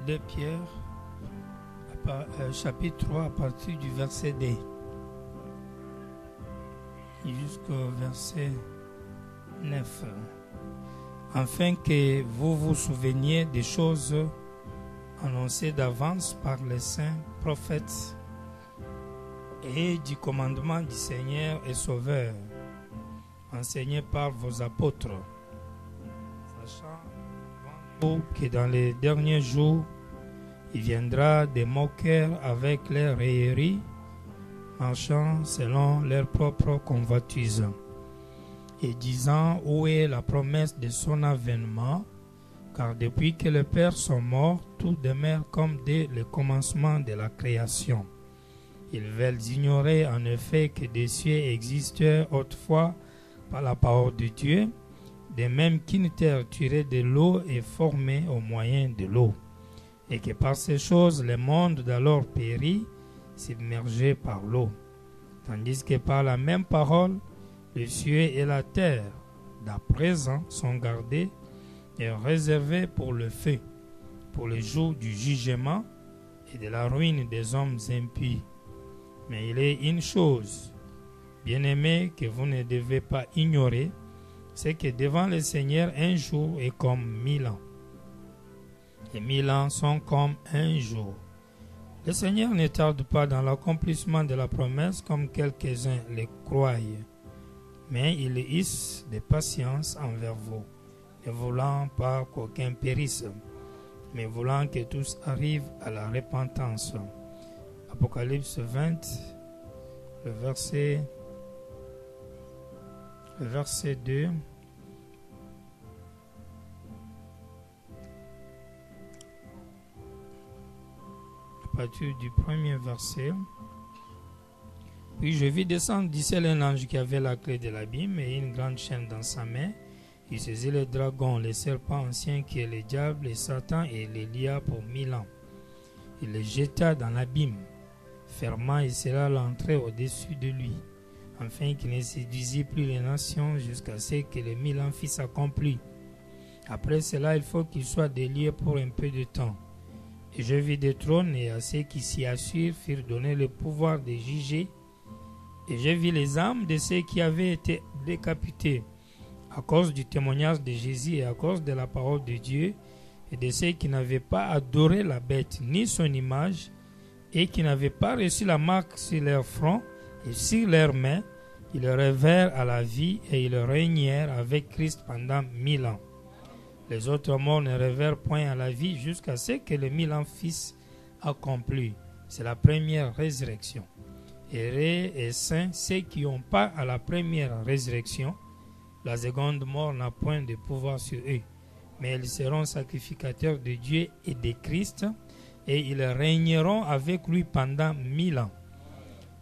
2 Pierre, chapitre 3, à partir du verset D jusqu'au verset 9. Afin que vous vous souveniez des choses annoncées d'avance par les saints prophètes et du commandement du Seigneur et Sauveur, enseigné par vos apôtres, sachant que dans les derniers jours, il viendra des moqueurs avec leurs railleries, marchant selon leur propre convoitise, et disant où est la promesse de son avènement, car depuis que les pères sont morts, tout demeure comme dès le commencement de la création. Ils veulent ignorer en effet que des cieux existaient autrefois par la parole de Dieu, de même qu'une terre tirée de l'eau est formée au moyen de l'eau, et que par ces choses le monde d'alors périt, submergé par l'eau, tandis que par la même parole, les cieux et la terre, d'à présent, sont gardés et réservés pour le feu, pour le jour du jugement et de la ruine des hommes impies. Mais il est une chose, bien-aimés, que vous ne devez pas ignorer, c'est que devant le Seigneur, un jour est comme 1000 ans. Et 1000 ans sont comme un jour. Le Seigneur ne tarde pas dans l'accomplissement de la promesse comme quelques-uns le croient, mais il hisse de patience envers vous, ne voulant pas qu'aucun périsse, mais voulant que tous arrivent à la repentance. Apocalypse 20, le verset 2. À partir du premier verset. Puis je vis descendre du ciel un ange qui avait la clé de l'abîme et une grande chaîne dans sa main. Il saisit le dragon, le serpent ancien qui est le diable et Satan, et les lia pour 1000 ans. Il le jeta dans l'abîme, fermant et scella l'entrée au-dessus de lui, afin qu'il ne séduisit plus les nations jusqu'à ce que les 1000 ans fissent accomplis. Après cela, il faut qu'il soit délié pour un peu de temps. Et je vis des trônes, et à ceux qui s'y assurent furent donnés le pouvoir de juger. Et je vis les âmes de ceux qui avaient été décapités à cause du témoignage de Jésus et à cause de la parole de Dieu, et de ceux qui n'avaient pas adoré la bête ni son image, et qui n'avaient pas reçu la marque sur leur front et sur leurs mains. Ils revèrent à la vie et ils régnèrent avec Christ pendant 1000 ans. Les autres morts ne revèrent point à la vie jusqu'à ce que les 1000 ans fissent accomplis. C'est la première résurrection. Heureux et saints ceux qui n'ont pas à la première résurrection. La seconde mort n'a point de pouvoir sur eux, mais ils seront sacrificateurs de Dieu et de Christ, et ils régneront avec lui pendant 1000 ans.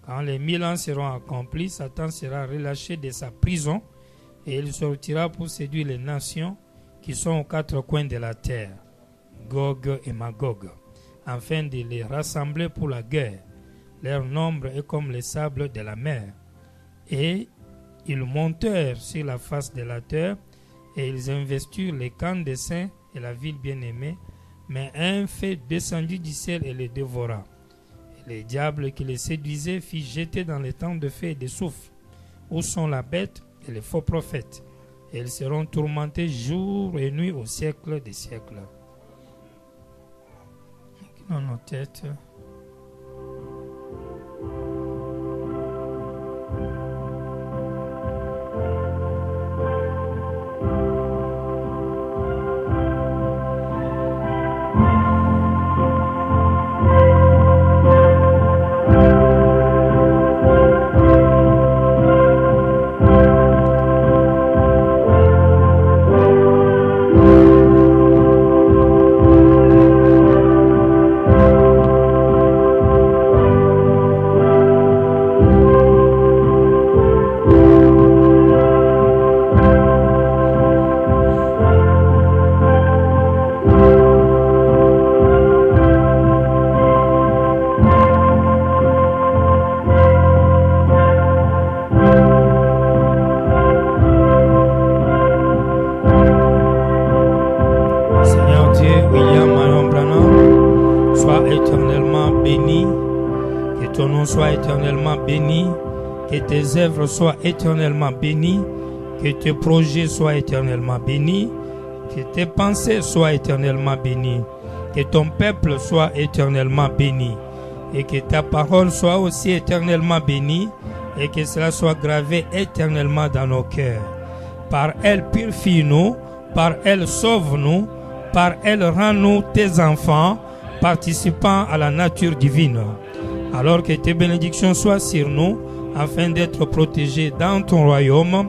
Quand les 1000 ans seront accomplis, Satan sera relâché de sa prison, et il sortira pour séduire les nations qui sont aux quatre coins de la terre, Gog et Magog, afin de les rassembler pour la guerre. Leur nombre est comme le sable de la mer. Et ils montèrent sur la face de la terre, et ils investirent les camps des saints et la ville bien-aimée, mais un feu descendit du ciel et les dévora. Et les diables qui les séduisaient furent jetés dans les temps de feu et de soufre, où sont la bête et les faux prophètes. Et ils seront tourmentés jour et nuit au siècle des siècles. Dans nos têtes. nom soit éternellement béni, que tes œuvres soient éternellement bénies, que tes projets soient éternellement bénis, que tes pensées soient éternellement bénies, que ton peuple soit éternellement béni, et que ta parole soit aussi éternellement bénie, et que cela soit gravé éternellement dans nos cœurs. Par elle, purifie-nous, par elle, sauve-nous, par elle, rends-nous tes enfants, participant à la nature divine. Alors que tes bénédictions soient sur nous, afin d'être protégés dans ton royaume,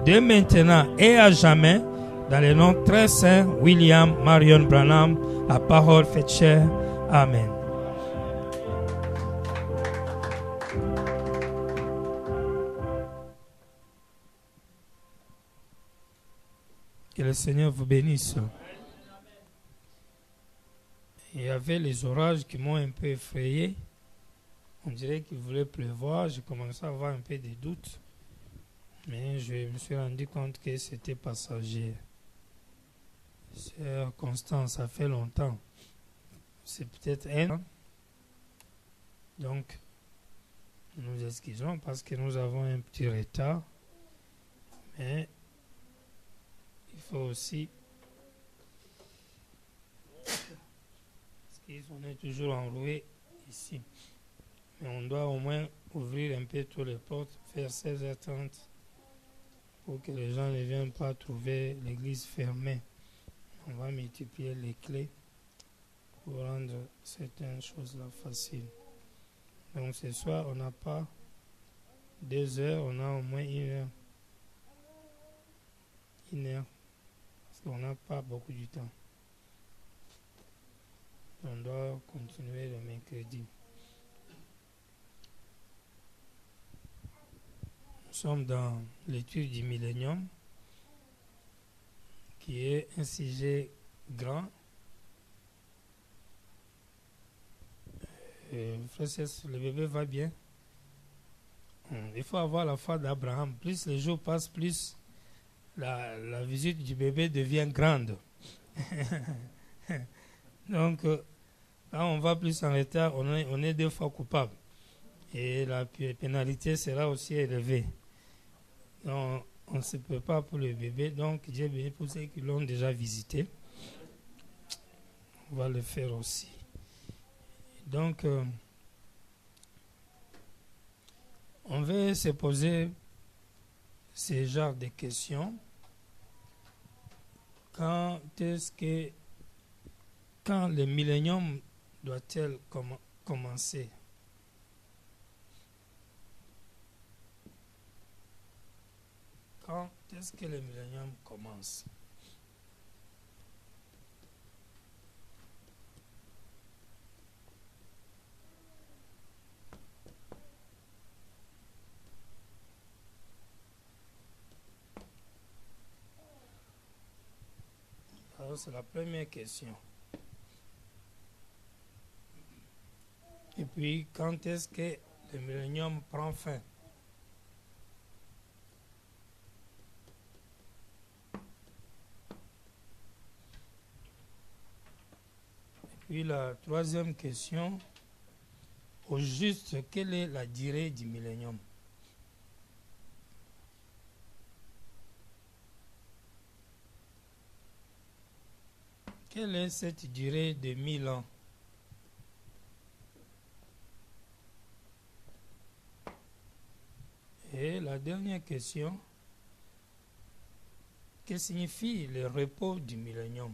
de maintenant et à jamais, dans le nom très saint William Marion Branham, la parole faite chair. Amen. Que le Seigneur vous bénisse. Il y avait les orages qui m'ont un peu effrayé. On dirait qu'il voulait pleuvoir. J'ai commencé à avoir un peu de doutes. Mais je me suis rendu compte que c'était passager. Sœur Constance, ça fait longtemps. C'est peut-être elle. Donc, nous nous excusons parce que nous avons un petit retard. Mais il faut aussi... Parce qu'on est toujours enroué ici. Mais on doit au moins ouvrir un peu toutes les portes, faire 16h30 pour que les gens ne viennent pas trouver l'église fermée. On va multiplier les clés pour rendre certaines choses-là faciles. Donc ce soir, on n'a pas 2 heures, on a au moins 1 heure. 1 heure. Parce qu'on n'a pas beaucoup de temps. On doit continuer le mercredi. Nous sommes dans l'étude du millénium, qui est un sujet grand. Frère, le bébé va bien. Il faut avoir la foi d'Abraham. Plus les jours passent, plus la visite du bébé devient grande. Donc, quand on va plus en retard, on est 2 fois coupable. Et la pénalité sera aussi élevée. Donc, on ne se peut pas pour le bébé. Donc, Dieu est béni pour ceux qui l'ont déjà visité. On va le faire aussi. Donc, on va se poser ce genre de questions. Quand le millénium doit-il commencer? Quand est-ce que le millénium commence? Alors, c'est la première question. Et puis, quand est-ce que le millénium prend fin? Puis la troisième question, au juste, quelle est la durée du millénium? Quelle est cette durée de 1000 ans? Et la dernière question, que signifie le repos du millénium?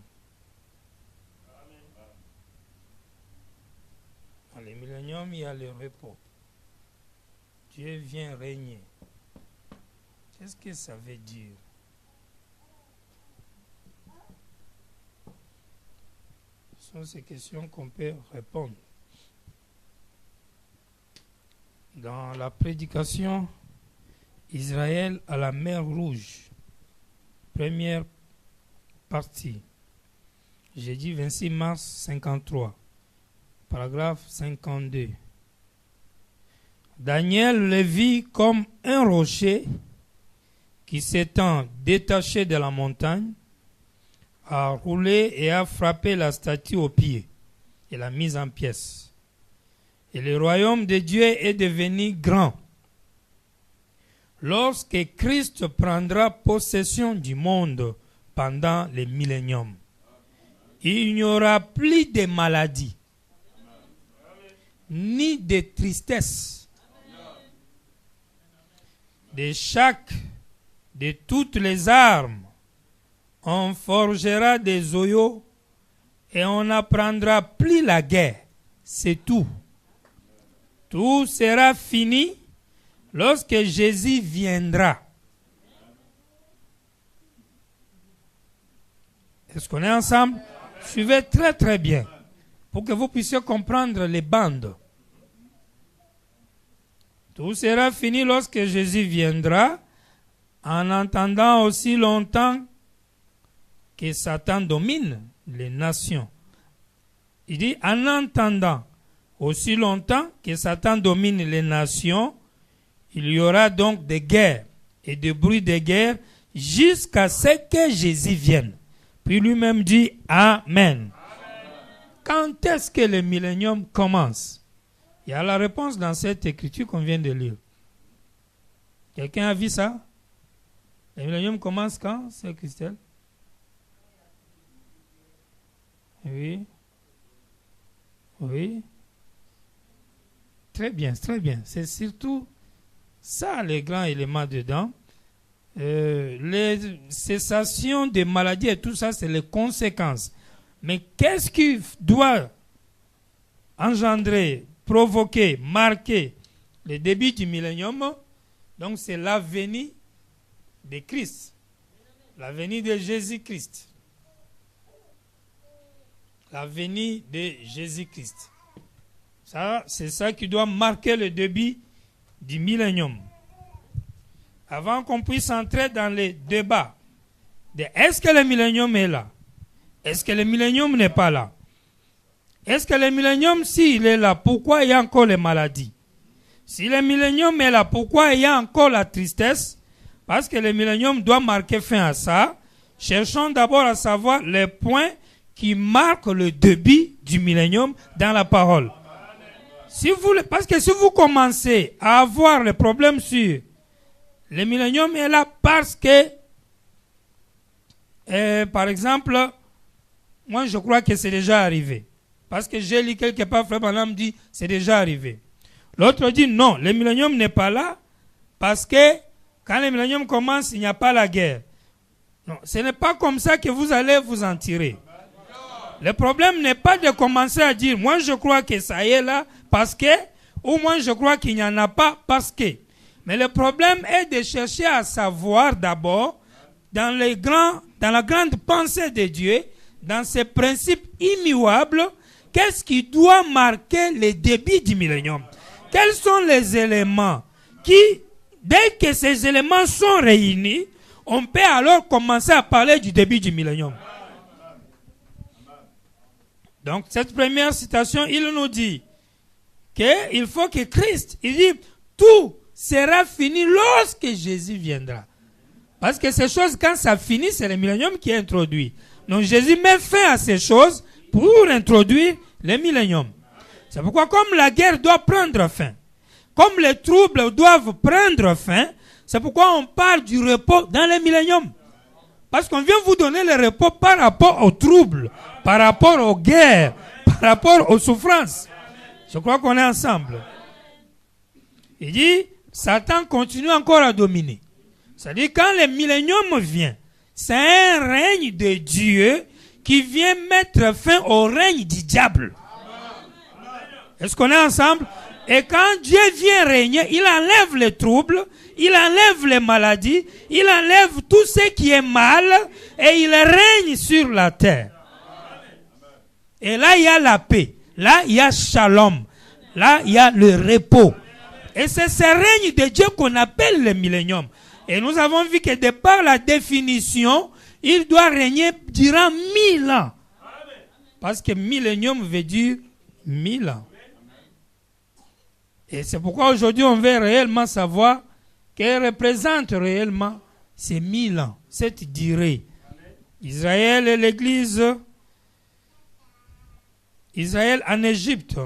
Dans le millénium, il y a le repos. Dieu vient régner. Qu'est-ce que ça veut dire? Ce sont ces questions qu'on peut répondre. Dans la prédication, Israël à la mer Rouge, première partie, jeudi 26 mars 53. Paragraphe 52. Daniel le vit comme un rocher qui s'étant détaché de la montagne, a roulé et a frappé la statue au pied et l'a mise en pièces. Et le royaume de Dieu est devenu grand. Lorsque Christ prendra possession du monde pendant le millénium, il n'y aura plus de maladies, ni de tristesse. De toutes les armes, on forgera des oyaux et on n'apprendra plus la guerre. C'est tout. Tout sera fini lorsque Jésus viendra. Est-ce qu'on est ensemble? Suivez très très bien pour que vous puissiez comprendre les bandes. Tout sera fini lorsque Jésus viendra, en entendant aussi longtemps que Satan domine les nations. Il dit, en entendant aussi longtemps que Satan domine les nations, il y aura donc des guerres et des bruits de guerre jusqu'à ce que Jésus vienne. Puis lui-même dit Amen. Quand est-ce que le millénium commence? Il y a la réponse dans cette écriture qu'on vient de lire. Quelqu'un a vu ça? Le millénium commence quand, c'est Christelle? Oui. Oui. Très bien, très bien. C'est surtout ça, les grands éléments dedans. Les cessations des maladies et tout ça, c'est les conséquences. Mais qu'est-ce qui doit engendrer, provoquer, marquer le début du millénium? Donc c'est la venue de Christ, la venue de Jésus-Christ. La venue de Jésus-Christ. Ça, c'est ça qui doit marquer le début du millénium. Avant qu'on puisse entrer dans les débats de est-ce que le millénium est là? Est-ce que le millénium n'est pas là? Est-ce que le millénium, s'il est là, pourquoi il y a encore les maladies? Si le millénium est là, pourquoi il y a encore la tristesse? Parce que le millénium doit marquer fin à ça. Cherchons d'abord à savoir les points qui marquent le début du millénium dans la parole. Parce que si vous commencez à avoir les problèmes sur le millénium est là parce que, par exemple, moi je crois que c'est déjà arrivé. Parce que j'ai lu quelque part, Frère Branham dit, c'est déjà arrivé. L'autre dit, non, le millénium n'est pas là parce que quand le millénium commence, il n'y a pas la guerre. Non, ce n'est pas comme ça que vous allez vous en tirer. Le problème n'est pas de commencer à dire, moi je crois que ça y est là parce que, ou moi je crois qu'il n'y en a pas parce que. Mais le problème est de chercher à savoir d'abord, dans la grande pensée de Dieu, dans ses principes immuables, qu'est-ce qui doit marquer le début du millénium? Quels sont les éléments qui, dès que ces éléments sont réunis, on peut alors commencer à parler du début du millénium? Donc, cette première citation, il nous dit qu'il faut que Christ, il dit, tout sera fini lorsque Jésus viendra. Parce que ces choses, quand ça finit, c'est le millénium qui est introduit. Donc Jésus met fin à ces choses pour introduire le millénium. C'est pourquoi comme la guerre doit prendre fin, comme les troubles doivent prendre fin, c'est pourquoi on parle du repos dans le millénium. Parce qu'on vient vous donner le repos par rapport aux troubles, par rapport aux guerres, par rapport aux souffrances. Je crois qu'on est ensemble. Il dit, Satan continue encore à dominer. C'est-à-dire quand le millénium vient, c'est un règne de Dieu qui vient mettre fin au règne du diable. Est-ce qu'on est ensemble? Et quand Dieu vient régner, il enlève les troubles, il enlève les maladies, il enlève tout ce qui est mal et il règne sur la terre. Et là, il y a la paix. Là, il y a shalom. Là, il y a le repos. Et c'est ce règne de Dieu qu'on appelle le millénium. Et nous avons vu que de par la définition, il doit régner durant 1000 ans. Parce que millénium veut dire 1000 ans. Et c'est pourquoi aujourd'hui on veut réellement savoir qu'elle représente réellement ces 1000 ans, cette durée. Israël et l'Église, Israël en Égypte.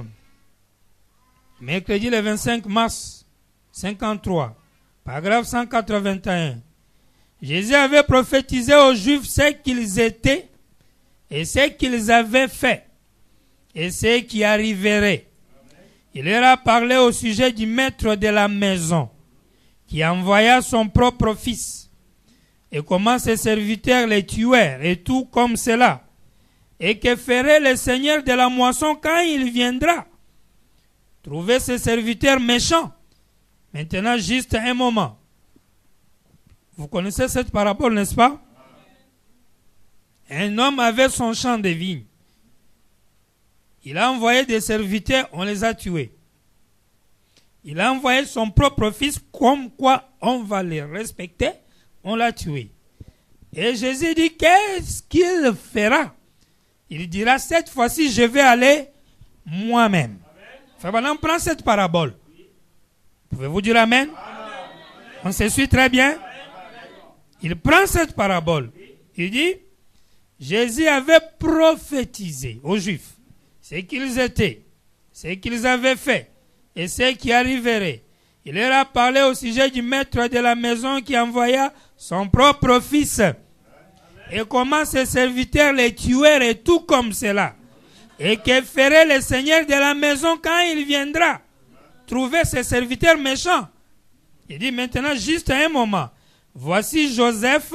Mercredi le 25 mars 53, paragraphe 181. Jésus avait prophétisé aux Juifs ce qu'ils étaient et ce qu'ils avaient fait et ce qui arriverait. Il leur a parlé au sujet du maître de la maison qui envoya son propre fils et comment ses serviteurs les tuèrent et tout comme cela. Et que ferait le Seigneur de la moisson quand il viendra? Trouver ses serviteurs méchants. Maintenant, juste un moment. Vous connaissez cette parabole, n'est-ce pas? Un homme avait son champ de vigne. Il a envoyé des serviteurs, on les a tués. Il a envoyé son propre fils, comme quoi on va les respecter, on l'a tué. Et Jésus dit, qu'est-ce qu'il fera? Il dira, cette fois-ci, je vais aller moi-même. Frère Branham prend cette parabole. Pouvez-vous dire amen? On se suit très bien. Il prend cette parabole. Il dit, Jésus avait prophétisé aux Juifs ce qu'ils étaient, ce qu'ils avaient fait et ce qui arriverait. Il leur a parlé au sujet du maître de la maison qui envoya son propre fils. Et comment ses serviteurs les tuèrent et tout comme cela. Et que ferait le Seigneur de la maison quand il viendra? Trouver ses serviteurs méchants. Il dit maintenant juste un moment. Voici Joseph,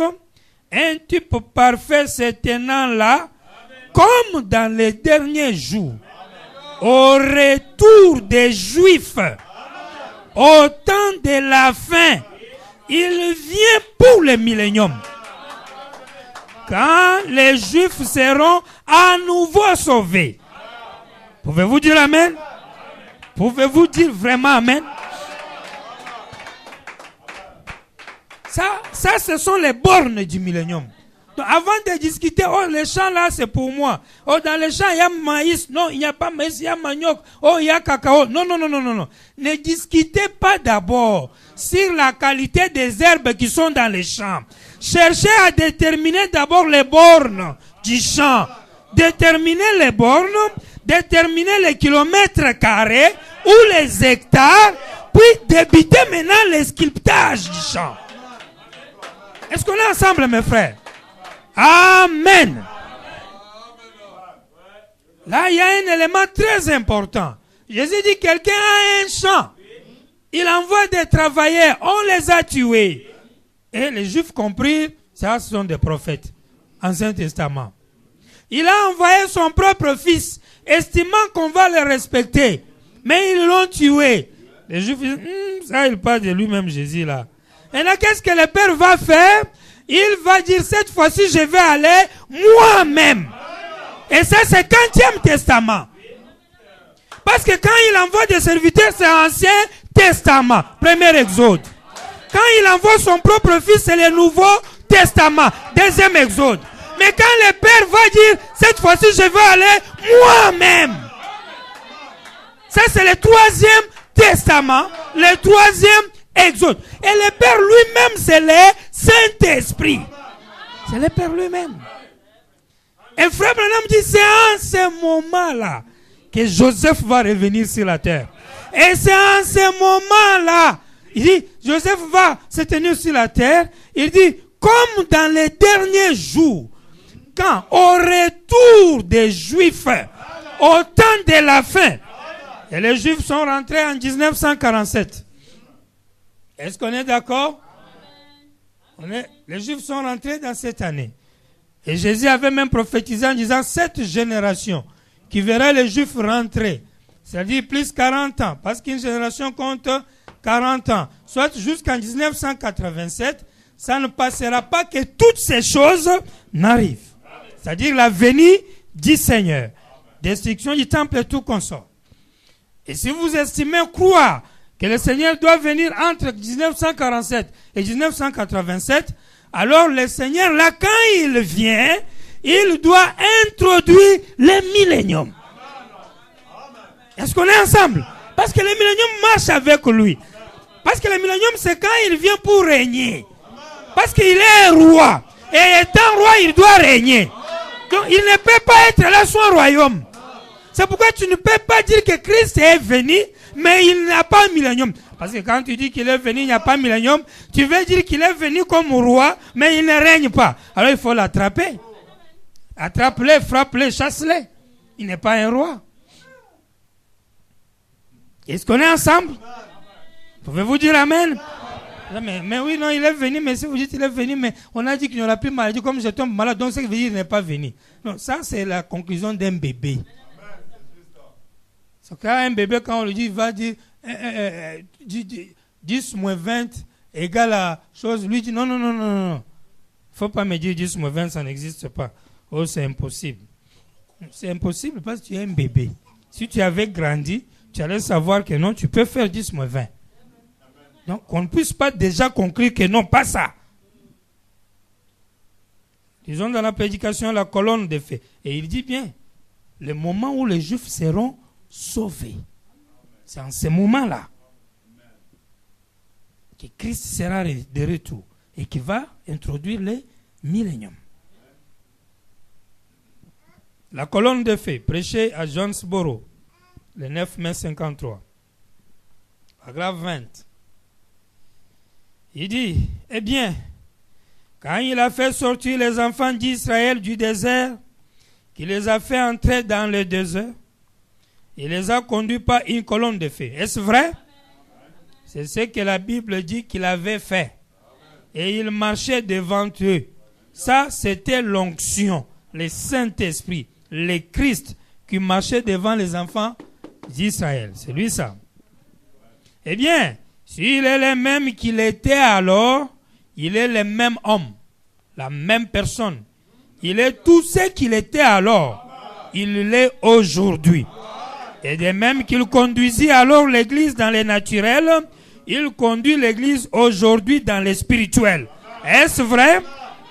un type parfait se tenant là, comme dans les derniers jours. Au retour des Juifs, au temps de la fin, il vient pour le millénium. Quand les Juifs seront à nouveau sauvés. Pouvez-vous dire amen? Pouvez-vous dire vraiment amen? Ça, ce sont les bornes du millénium. Donc, avant de discuter, oh, les champs là, c'est pour moi. Oh, dans les champs, il y a maïs. Non, il n'y a pas maïs, il y a manioc. Oh, il y a cacao. Non. Ne discutez pas d'abord sur la qualité des herbes qui sont dans les champs. Cherchez à déterminer d'abord les bornes du champ. Déterminer les bornes, déterminer les kilomètres carrés ou les hectares, puis débuter maintenant les sculptages du champ. Est-ce qu'on est ensemble, mes frères? Amen. Là, il y a un élément très important. Jésus dit, quelqu'un a un champ. Il envoie des travailleurs. On les a tués. Et les Juifs comprirent, ça, ce sont des prophètes. Ancien Testament. Il a envoyé son propre fils, estimant qu'on va le respecter. Mais ils l'ont tué. Les Juifs disent, ça, il parle de lui-même, Jésus, là. Et là, qu'est-ce que le Père va faire? Il va dire, cette fois-ci, je vais aller moi-même. Et ça, c'est l'Ancien Testament. Parce que quand il envoie des serviteurs, c'est l'Ancien Testament. Premier Exode. Quand il envoie son propre fils, c'est le Nouveau Testament. Deuxième Exode. Mais quand le Père va dire, cette fois-ci, je vais aller moi-même. Ça, c'est le Troisième Testament. Le Troisième Exode. Et le Père lui-même, c'est le Saint-Esprit. C'est le Père lui-même. Et Frère Branham dit, c'est en ce moment-là que Joseph va revenir sur la terre. Et c'est en ce moment-là, il dit, Joseph va se tenir sur la terre. Il dit, comme dans les derniers jours, quand au retour des Juifs, au temps de la fin, et les Juifs sont rentrés en 1947. Est-ce qu'on est d'accord? Les Juifs sont rentrés dans cette année. Et Jésus avait même prophétisé en disant, cette génération qui verra les Juifs rentrer, c'est-à-dire plus 40 ans, parce qu'une génération compte 40 ans, soit jusqu'en 1987, ça ne passera pas que toutes ces choses n'arrivent. C'est-à-dire la venue du Seigneur, destruction du temple et tout consort. Et si vous estimez croire que le Seigneur doit venir entre 1947 et 1987, alors le Seigneur, là, quand il vient, il doit introduire le millénium. Est-ce qu'on est ensemble? Parce que le millénium marche avec lui. Parce que le millénium, c'est quand il vient pour régner. Parce qu'il est roi. Et étant roi, il doit régner. Donc, il ne peut pas être là son royaume. C'est pourquoi tu ne peux pas dire que Christ est venu, mais il n'y a pas un millénium. Parce que quand tu dis qu'il est venu, il n'y a pas un millénium, tu veux dire qu'il est venu comme roi, mais il ne règne pas. Alors il faut l'attraper. Attrape-le, frappe-le, chasse-le. Il n'est pas un roi. Est-ce qu'on est ensemble? Pouvez-vous dire amen? Mais oui, non, il est venu, mais si vous dites qu'il est venu, mais on a dit qu'il n'y aura plus de maladie, comme je tombe malade, donc ça veut dire qu'il n'est pas venu. Non, ça c'est la conclusion d'un bébé. C'est quand un bébé, quand on lui dit, il va dire 10 moins 20 égale à chose, lui dit non. Il ne faut pas me dire 10 moins 20, ça n'existe pas. Oh, c'est impossible. C'est impossible parce que tu es un bébé. Si tu avais grandi, tu allais savoir que non, tu peux faire 10 moins 20. Donc, on ne puisse pas déjà conclure que non, pas ça. Disons dans la prédication, la colonne des faits. Et il dit bien, le moment où les Juifs seront sauvés, c'est en ce moment-là que Christ sera de retour et qui va introduire le millénium. La colonne des faits, prêchée à Jonesboro, le 9 mai 53, paragraphe 20. Il dit, eh bien, quand il a fait sortir les enfants d'Israël du désert, qu'il les a fait entrer dans le désert, il les a conduits par une colonne de feu. Est-ce vrai? C'est ce que la Bible dit qu'il avait fait. Et il marchait devant eux. Ça, c'était l'onction, le Saint-Esprit, le Christ qui marchait devant les enfants d'Israël. C'est lui ça. Eh bien, s'il est le même qu'il était alors, il est le même homme, la même personne. Il est tout ce qu'il était alors. Il l'est aujourd'hui. Et de même qu'il conduisit alors l'église dans le naturel, il conduit l'église aujourd'hui dans le spirituel. Est-ce vrai?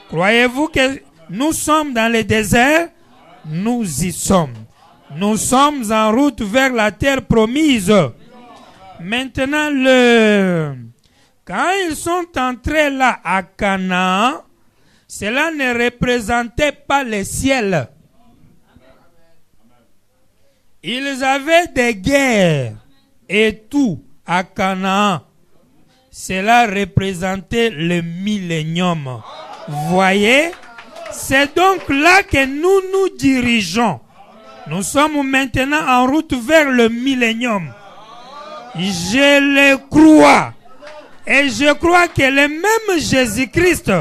Croyez-vous que nous sommes dans le désert? Nous y sommes. Nous sommes en route vers la terre promise. Maintenant, quand ils sont entrés là à Canaan, cela ne représentait pas le ciel. Ils avaient des guerres et tout à Canaan. Cela représentait le millénium. Voyez, c'est donc là que nous nous dirigeons. Nous sommes maintenant en route vers le millénium. Je le crois. Et je crois que le même Jésus-Christ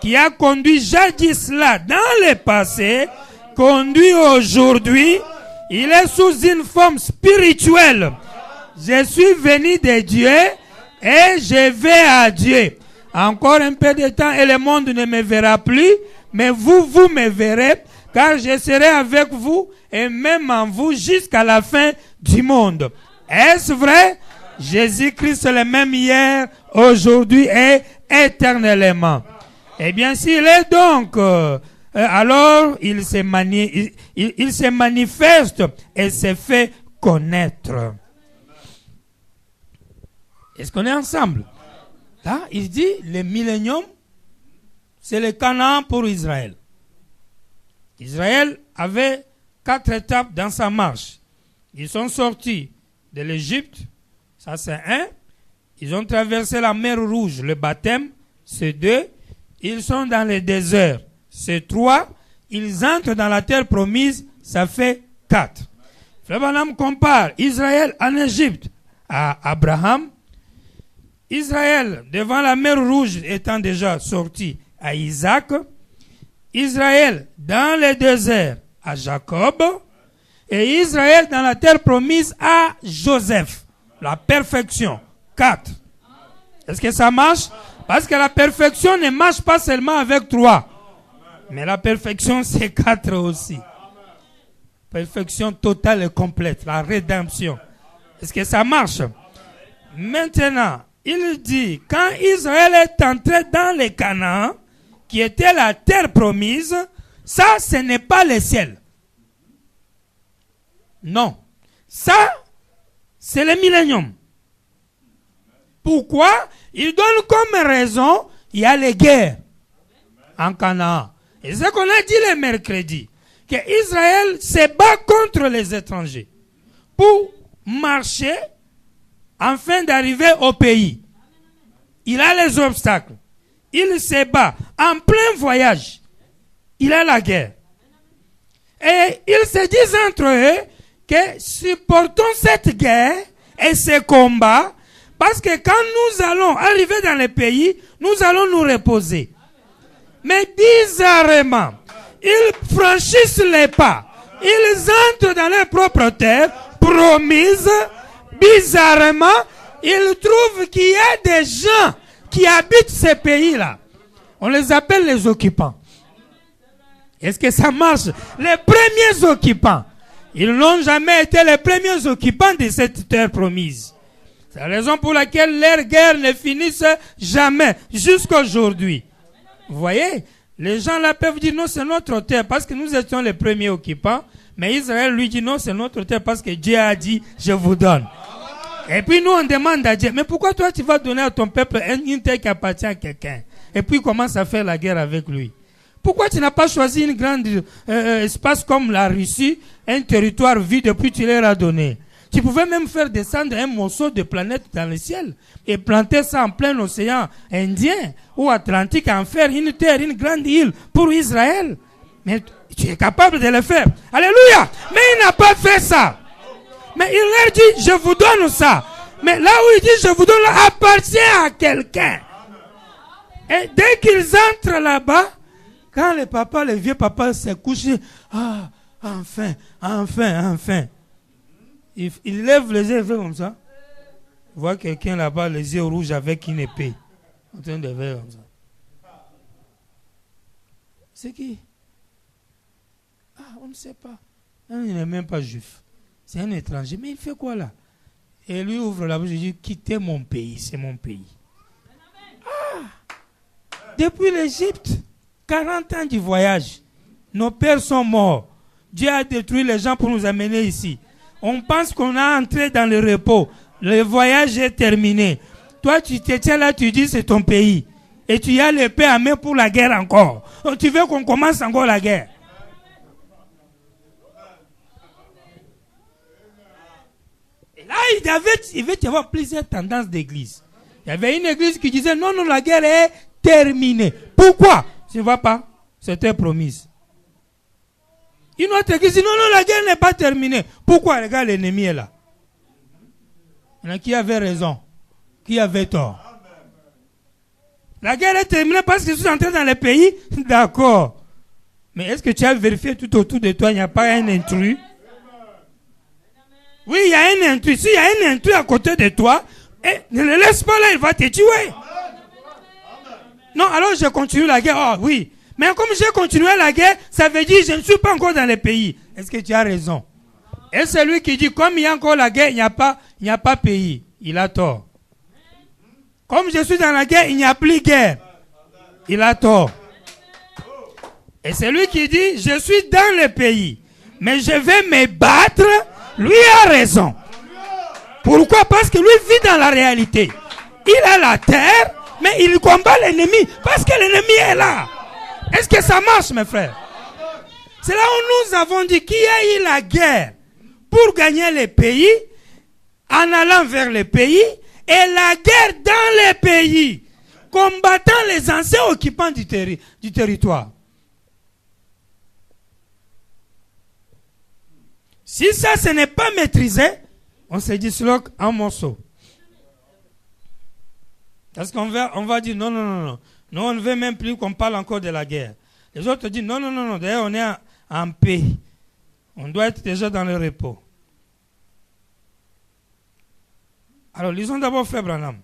qui a conduit jadis là dans le passé, conduit aujourd'hui, il est sous une forme spirituelle. Je suis venu de Dieu et je vais à Dieu. Encore un peu de temps et le monde ne me verra plus, mais vous me verrez, car je serai avec vous et même en vous jusqu'à la fin du monde. Est-ce vrai? Jésus-Christ est le même hier, aujourd'hui et éternellement. Eh bien, s'il est donc, alors il se manifeste et se fait connaître. Est-ce qu'on est ensemble? Là, il dit, le millénium, c'est le Canaan pour Israël. Israël avait 4 étapes dans sa marche. Ils sont sortis de l'Égypte, ça c'est 1. Ils ont traversé la mer Rouge, le baptême, c'est 2. Ils sont dans le désert, c'est 3. Ils entrent dans la terre promise, ça fait 4. Frère Branham compare Israël en Égypte à Abraham. Israël devant la mer Rouge étant déjà sorti à Isaac. Israël dans le désert à Jacob. Et Israël dans la terre promise à Joseph. La perfection. 4. Est-ce que ça marche? Parce que la perfection ne marche pas seulement avec 3. Mais la perfection, c'est 4 aussi. Perfection totale et complète. La rédemption. Est-ce que ça marche? Maintenant, il dit, quand Israël est entré dans le Canaan, qui était la terre promise, ça, ce n'est pas le ciel. Non. Ça, c'est le millénium. Pourquoi? Il donne comme raison, il y a les guerres en Canaan. Et c'est ce qu'on a dit le mercredi, que Israël se bat contre les étrangers pour marcher afin d'arriver au pays. Il a les obstacles. Il se bat en plein voyage. Il a la guerre. Et ils se disent entre eux que supportons cette guerre et ce combat parce que quand nous allons arriver dans le pays, nous allons nous reposer. Mais bizarrement, ils franchissent les pas. Ils entrent dans leur propre terre promise. Bizarrement, ils trouvent qu'il y a des gens qui habitent ces pays-là. On les appelle les occupants. Est-ce que ça marche? Les premiers occupants. Ils n'ont jamais été les premiers occupants de cette terre promise. C'est la raison pour laquelle leurs guerres ne finissent jamais, jusqu'à aujourd'hui. Vous voyez, les gens là peuvent dire non, c'est notre terre parce que nous étions les premiers occupants. Mais Israël lui dit non, c'est notre terre parce que Dieu a dit, je vous donne. Et puis nous on demande à Dieu, mais pourquoi toi tu vas donner à ton peuple une terre qui appartient à quelqu'un? Et puis il commence à faire la guerre avec lui. Pourquoi tu n'as pas choisi une grande espace comme la Russie, un territoire vide, et puis tu leur as donné? Tu pouvais même faire descendre un morceau de planète dans le ciel et planter ça en plein océan Indien ou Atlantique, en faire une terre, une grande île pour Israël. Mais tu es capable de le faire. Alléluia! Mais il n'a pas fait ça. Mais il leur dit, je vous donne ça. Mais là où il dit, je vous donne, là, appartient à quelqu'un. Et dès qu'ils entrent là-bas, quand les papas, les vieux papas se couchent, ah, enfin. Il lève les yeux comme ça. Il voit quelqu'un là-bas, les yeux rouges avec une épée. En train de faire comme ça. C'est qui? Ah, on ne sait pas. Il n'est même pas juif. C'est un étranger. Mais il fait quoi là? Et lui ouvre la bouche et dit, quittez mon pays, c'est mon pays. Ah! Depuis l'Égypte, 40 ans du voyage. Nos pères sont morts. Dieu a détruit les gens pour nous amener ici. On pense qu'on a entré dans le repos. Le voyage est terminé. Toi, tu te tiens là, tu dis c'est ton pays. Et tu as l'épée à main pour la guerre encore. Donc, tu veux qu'on commence encore la guerre. Et là, il devait y avoir plusieurs tendances d'église. Il y avait une église qui disait non, la guerre est terminée. Pourquoi? Tu ne vois pas? C'était promise. Une autre église dit non, la guerre n'est pas terminée. Pourquoi? Regarde, l'ennemi est là. Il y en a qui avait raison, qui avait tort. La guerre est terminée parce que je suis entré dans le pays. D'accord. Mais est-ce que tu as vérifié tout autour de toi, il n'y a pas un intrus? Oui, il y a un intrus. S'il y a un intrus à côté de toi, ne le laisse pas là, il va te tuer. Non, alors je continue la guerre. Oh oui. Mais comme j'ai continué la guerre, ça veut dire que je ne suis pas encore dans le pays. Est-ce que tu as raison? Et celui qui dit, comme il y a encore la guerre, il n'y a pas pays. Il a tort. Comme je suis dans la guerre, il n'y a plus guerre. Il a tort. Et celui qui dit, je suis dans le pays, mais je vais me battre, lui a raison. Pourquoi? Parce que lui vit dans la réalité. Il a la terre, mais il combat l'ennemi, parce que l'ennemi est là. Est-ce que ça marche, mes frères? C'est là où nous avons dit qu'il y a eu la guerre pour gagner les pays, en allant vers les pays, et la guerre dans les pays, combattant les anciens occupants du territoire. Si ça, ce n'est pas maîtrisé, on se disloque en morceaux. Parce qu'on va dire non. Nous, on ne veut même plus qu'on parle encore de la guerre. Les autres disent non. D'ailleurs, on est en paix. On doit être déjà dans le repos. Alors, lisons d'abord Frère Branham.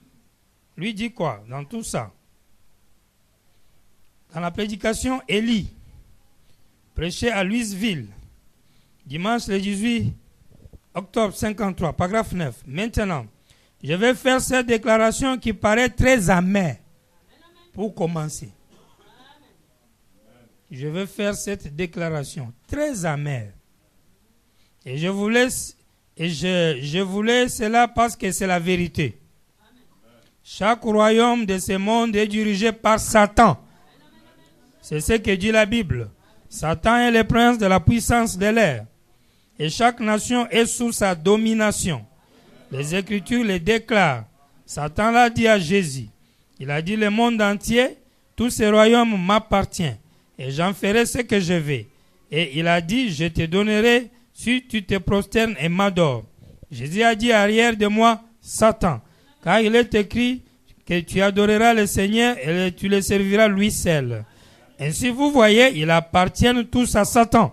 Lui dit quoi dans tout ça? Dans la prédication, Élie prêchait à Louisville, dimanche le 18 octobre 53, paragraphe 9. Maintenant, je vais faire cette déclaration qui paraît très amère. Pour commencer, je vais faire cette déclaration très amère. Et je voulais cela parce que c'est la vérité. Chaque royaume de ce monde est dirigé par Satan. C'est ce que dit la Bible. Satan est le prince de la puissance de l'air. Et chaque nation est sous sa domination. Les Écritures les déclarent. Satan l'a dit à Jésus. Il a dit, le monde entier, tout ce royaume m'appartient. Et j'en ferai ce que je vais. Et il a dit, je te donnerai si tu te prosternes et m'adores. Jésus a dit, arrière de moi, Satan. Car il est écrit que tu adoreras le Seigneur et tu le serviras lui seul. Ainsi, vous voyez, ils appartiennent tous à Satan.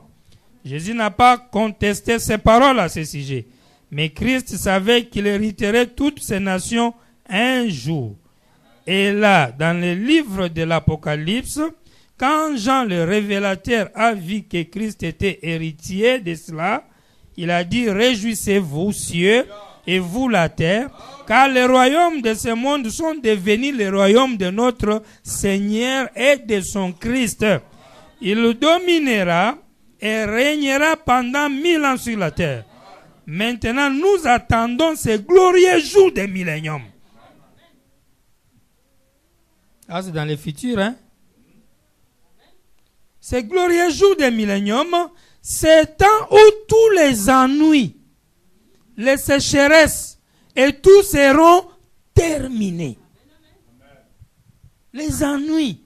Jésus n'a pas contesté ses paroles à ce sujet. Mais Christ savait qu'il hériterait toutes ces nations un jour. Et là, dans le livre de l'Apocalypse, quand Jean le révélateur a vu que Christ était héritier de cela, il a dit, réjouissez-vous, cieux, et vous, la terre, car les royaumes de ce monde sont devenus les royaumes de notre Seigneur et de son Christ. Il dominera et régnera pendant 1000 ans sur la terre. Maintenant, nous attendons ces glorieux jours des milléniums. Ah, c'est dans le futur, hein? Ces glorieux jours des milléniums, c'est temps où tous les ennuis, les sécheresses et tout seront terminés. Les ennuis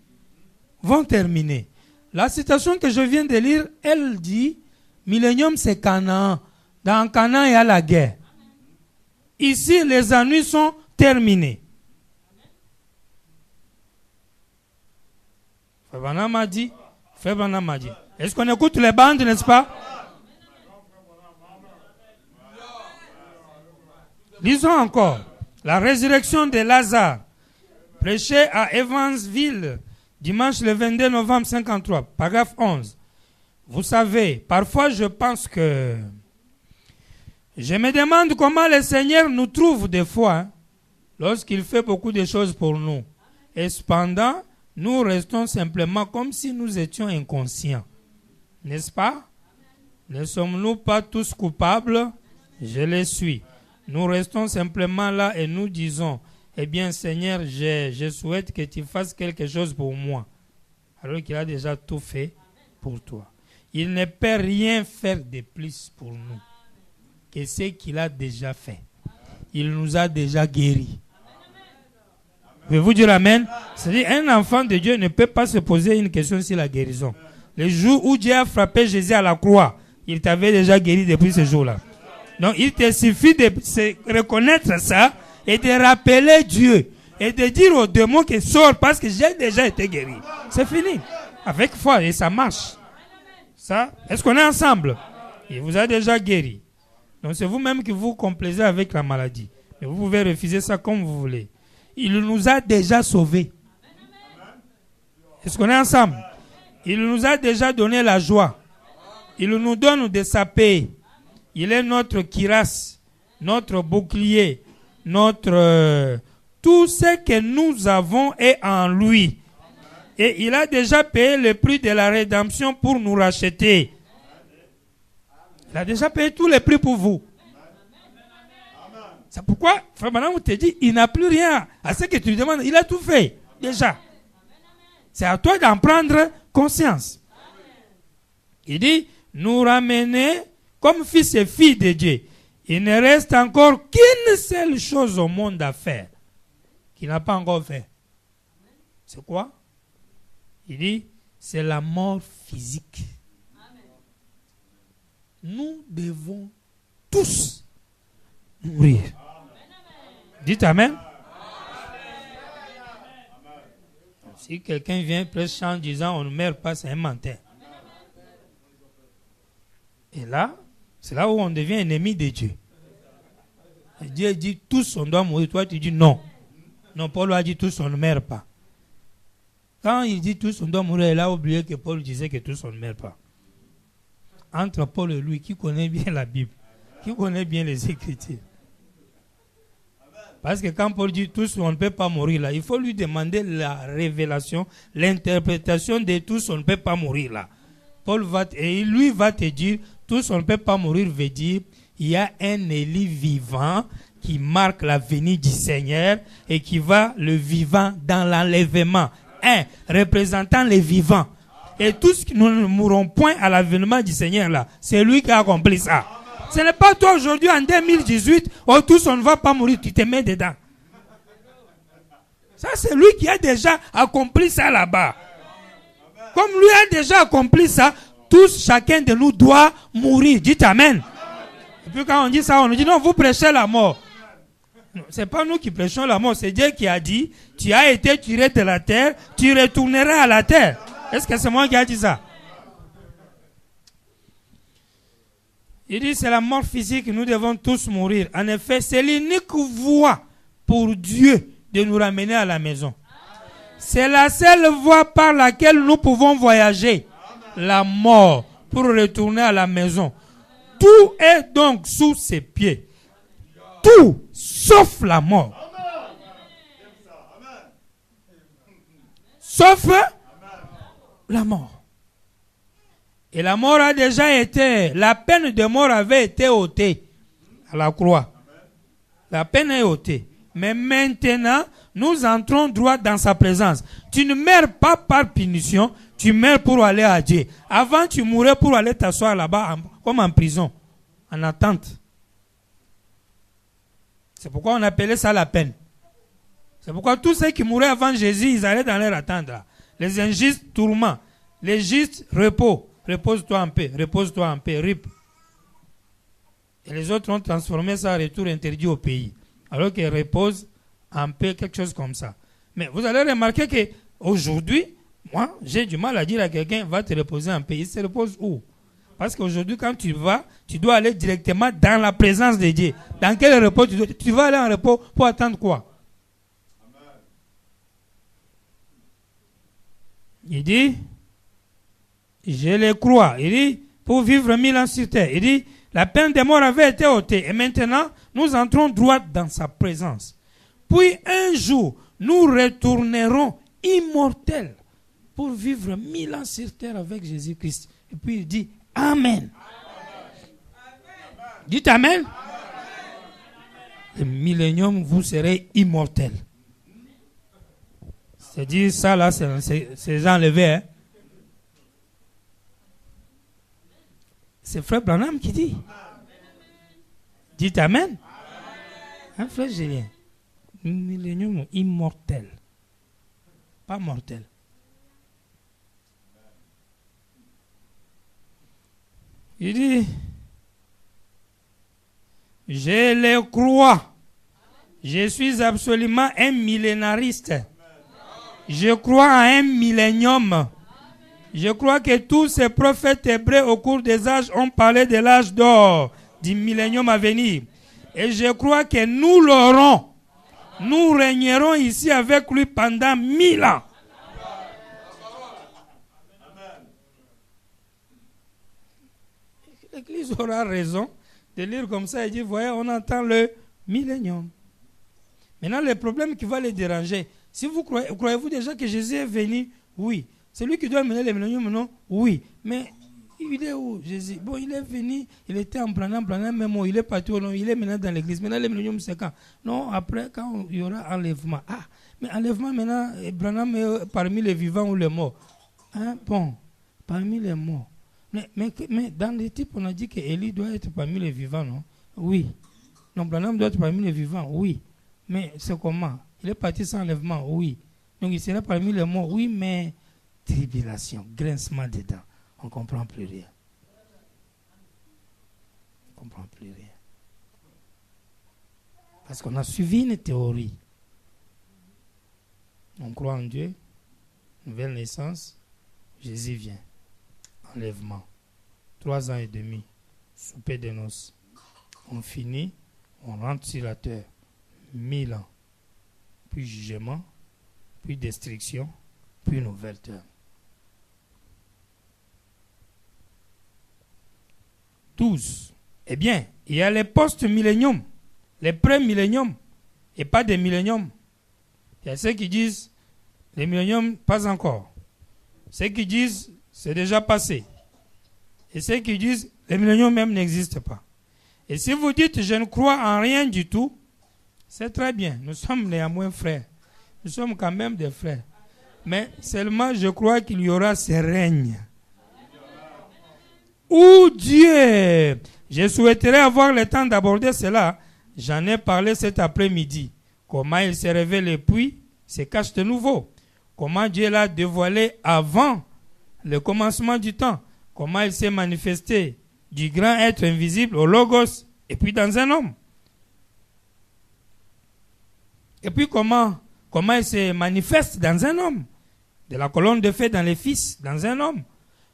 vont terminer. La citation que je viens de lire, elle dit, millénium c'est Canaan. Dans Canaan, il y a la guerre. Ici, les ennuis sont terminés. Frère m'a dit. Est-ce qu'on écoute les bandes, n'est-ce pas? Lisons encore. La résurrection de Lazare, prêchée à Evansville, dimanche le 22 novembre 1953, paragraphe 11. Vous savez, parfois je pense que... Je me demande comment le Seigneur nous trouve des fois, lorsqu'il fait beaucoup de choses pour nous. Et cependant, nous restons simplement comme si nous étions inconscients. N'est-ce pas? Ne sommes-nous pas tous coupables? Je le suis. Nous restons simplement là et nous disons, eh bien Seigneur, je souhaite que tu fasses quelque chose pour moi. Alors qu'il a déjà tout fait pour toi. Il ne peut rien faire de plus pour nous que ce qu'il a déjà fait. Il nous a déjà guéris. Pouvez-vous dire Amen? C'est-à-dire, un enfant de Dieu ne peut pas se poser une question sur la guérison. Le jour où Dieu a frappé Jésus à la croix, il t'avait déjà guéri depuis ce jour-là. Donc, il te suffit de reconnaître ça et de rappeler Dieu et de dire aux démons qu'ils sortent parce que j'ai déjà été guéri. C'est fini. Avec foi et ça marche. Ça, est-ce qu'on est ensemble? Il vous a déjà guéri. Donc, c'est vous-même qui vous complaisez avec la maladie. Mais vous pouvez refuser ça comme vous voulez. Il nous a déjà sauvés. Est-ce qu'on est ensemble? Il nous a déjà donné la joie. Il nous donne de sa paix. Il est notre kiras, notre bouclier, notre... tout ce que nous avons est en lui. Et il a déjà payé le prix de la rédemption pour nous racheter. Il a déjà payé tous les prix pour vous. C'est pourquoi, Frère Branham te dit, il n'a plus rien à ce que tu lui demandes. Il a tout fait, déjà. C'est à toi d'en prendre conscience. Il dit, nous ramener comme fils et filles de Dieu. Il ne reste encore qu'une seule chose au monde à faire, qu'il n'a pas encore fait. C'est quoi? Il dit, c'est la mort physique. Nous devons tous mourir. Dites Amen. Si quelqu'un vient prêcher en disant on ne meurt pas, c'est un menteur. Et là, c'est là où on devient ennemi de Dieu. Et Dieu dit tous on doit mourir. Toi tu dis non. Non, Paul a dit tous on ne meurt pas. Quand il dit tous on doit mourir, il a oublié que Paul disait que tous on ne meurt pas. Entre Paul et lui, qui connaît bien la Bible, qui connaît bien les Écritures. Parce que quand Paul dit tous on ne peut pas mourir là, il faut lui demander la révélation, l'interprétation de tous on ne peut pas mourir là. Paul va et lui va te dire tous on ne peut pas mourir veut dire il y a un Élie vivant qui marque la venue du Seigneur et qui va le vivant dans l'enlèvement. Un représentant les vivants. Et tous nous ne mourrons point à l'avènement du Seigneur là. C'est lui qui a accompli ça. Ce n'est pas toi aujourd'hui en 2018, oh tous on ne va pas mourir, tu te mets dedans. Ça c'est lui qui a déjà accompli ça là-bas. Comme lui a déjà accompli ça, tous, chacun de nous doit mourir. Dites Amen. Et puis quand on dit ça, on nous dit non, vous prêchez la mort. Ce n'est pas nous qui prêchons la mort, c'est Dieu qui a dit, tu as été tiré de la terre, tu retourneras à la terre. Est-ce que c'est moi qui a dit ça? Il dit c'est la mort physique, nous devons tous mourir. En effet, c'est l'unique voie pour Dieu de nous ramener à la maison. C'est la seule voie par laquelle nous pouvons voyager. La mort pour retourner à la maison. Tout est donc sous ses pieds. Tout sauf la mort. Sauf la mort. Et la mort a déjà été, la peine de mort avait été ôtée à la croix. La peine est ôtée. Mais maintenant, nous entrons droit dans sa présence. Tu ne meurs pas par punition, tu meurs pour aller à Dieu. Avant, tu mourais pour aller t'asseoir là-bas, comme en prison, en attente. C'est pourquoi on appelait ça la peine. C'est pourquoi tous ceux qui mouraient avant Jésus, ils allaient dans leur attente. Là. Les injustes, tourment. Les justes, repos. Repose-toi en paix, repose-toi en paix, rip. Et les autres ont transformé ça en retour interdit au pays. Alors qu'ils reposent en paix, quelque chose comme ça. Mais vous allez remarquer qu'aujourd'hui, moi, j'ai du mal à dire à quelqu'un, va te reposer en paix. Il se repose où? Parce qu'aujourd'hui, quand tu vas, tu dois aller directement dans la présence de Dieu. Dans quel repos tu vas aller en repos pour attendre quoi? Il dit, je les crois. Il dit, pour vivre 1000 ans sur terre. Il dit, la peine de mort avait été ôtée. Et maintenant, nous entrons droit dans sa présence. Puis un jour, nous retournerons immortels pour vivre 1000 ans sur terre avec Jésus-Christ. Et puis il dit, Amen. Dites Amen. Le millénium, vous serez immortels. C'est-à-dire, ça là, c'est enlevé. Hein? C'est Frère Branham qui dit. Dites Amen. Hein, Frère Julien? Millénium immortel. Pas mortel. Il dit, je le crois. Je suis absolument un millénariste. Je crois à un millénium. Je crois que tous ces prophètes hébreux au cours des âges ont parlé de l'âge d'or, du millénium à venir. Et je crois que nous l'aurons. Nous régnerons ici avec lui pendant 1000 ans. L'Église aura raison de lire comme ça et dire, voyez, on entend le millénium. Maintenant, le problème qui va les déranger, si vous croyez-vous déjà que Jésus est venu? Oui. C'est lui qui doit mener le millénium, non? Oui. Mais il est où, Jésus? Bon, il est venu, il était en Branham, mais bon, il est parti, non, il est maintenant dans l'église. Maintenant, le millénium, c'est quand? Non, après, quand il y aura enlèvement. Ah, mais enlèvement, maintenant, Branham est parmi les vivants ou les morts. Hein? Bon, parmi les morts. Mais dans les types, on a dit qu'Élie doit être parmi les vivants, non? Oui. Non, Branham doit être parmi les vivants, oui. Mais c'est comment? Il est parti sans enlèvement, oui. Donc il sera parmi les morts, oui, mais tribulation, grincement des dents. On ne comprend plus rien. On ne comprend plus rien. Parce qu'on a suivi une théorie. On croit en Dieu, nouvelle naissance, Jésus vient. Enlèvement. 3 ans et demi. Souper de noces. On finit, on rentre sur la terre. 1000 ans. Puis jugement, puis destruction, puis nouvelle terre. 12. Eh bien, il y a les post-milléniums, les pré-milléniums, et pas des milléniums. Il y a ceux qui disent, les milléniums, pas encore. Ceux qui disent, c'est déjà passé. Et ceux qui disent, les milléniums même n'existent pas. Et si vous dites, je ne crois en rien du tout, c'est très bien. Nous sommes néanmoins frères. Nous sommes quand même des frères. Mais seulement, je crois qu'il y aura ce règne. Où Dieu, Je souhaiterais avoir le temps d'aborder cela. J'en ai parlé cet après-midi. Comment il s'est révélé puis se cache de nouveau. Comment Dieu l'a dévoilé avant le commencement du temps. Comment il s'est manifesté du grand être invisible au Logos et puis dans un homme. Et puis comment il se manifeste dans un homme. De la colonne de feu dans les fils, dans un homme.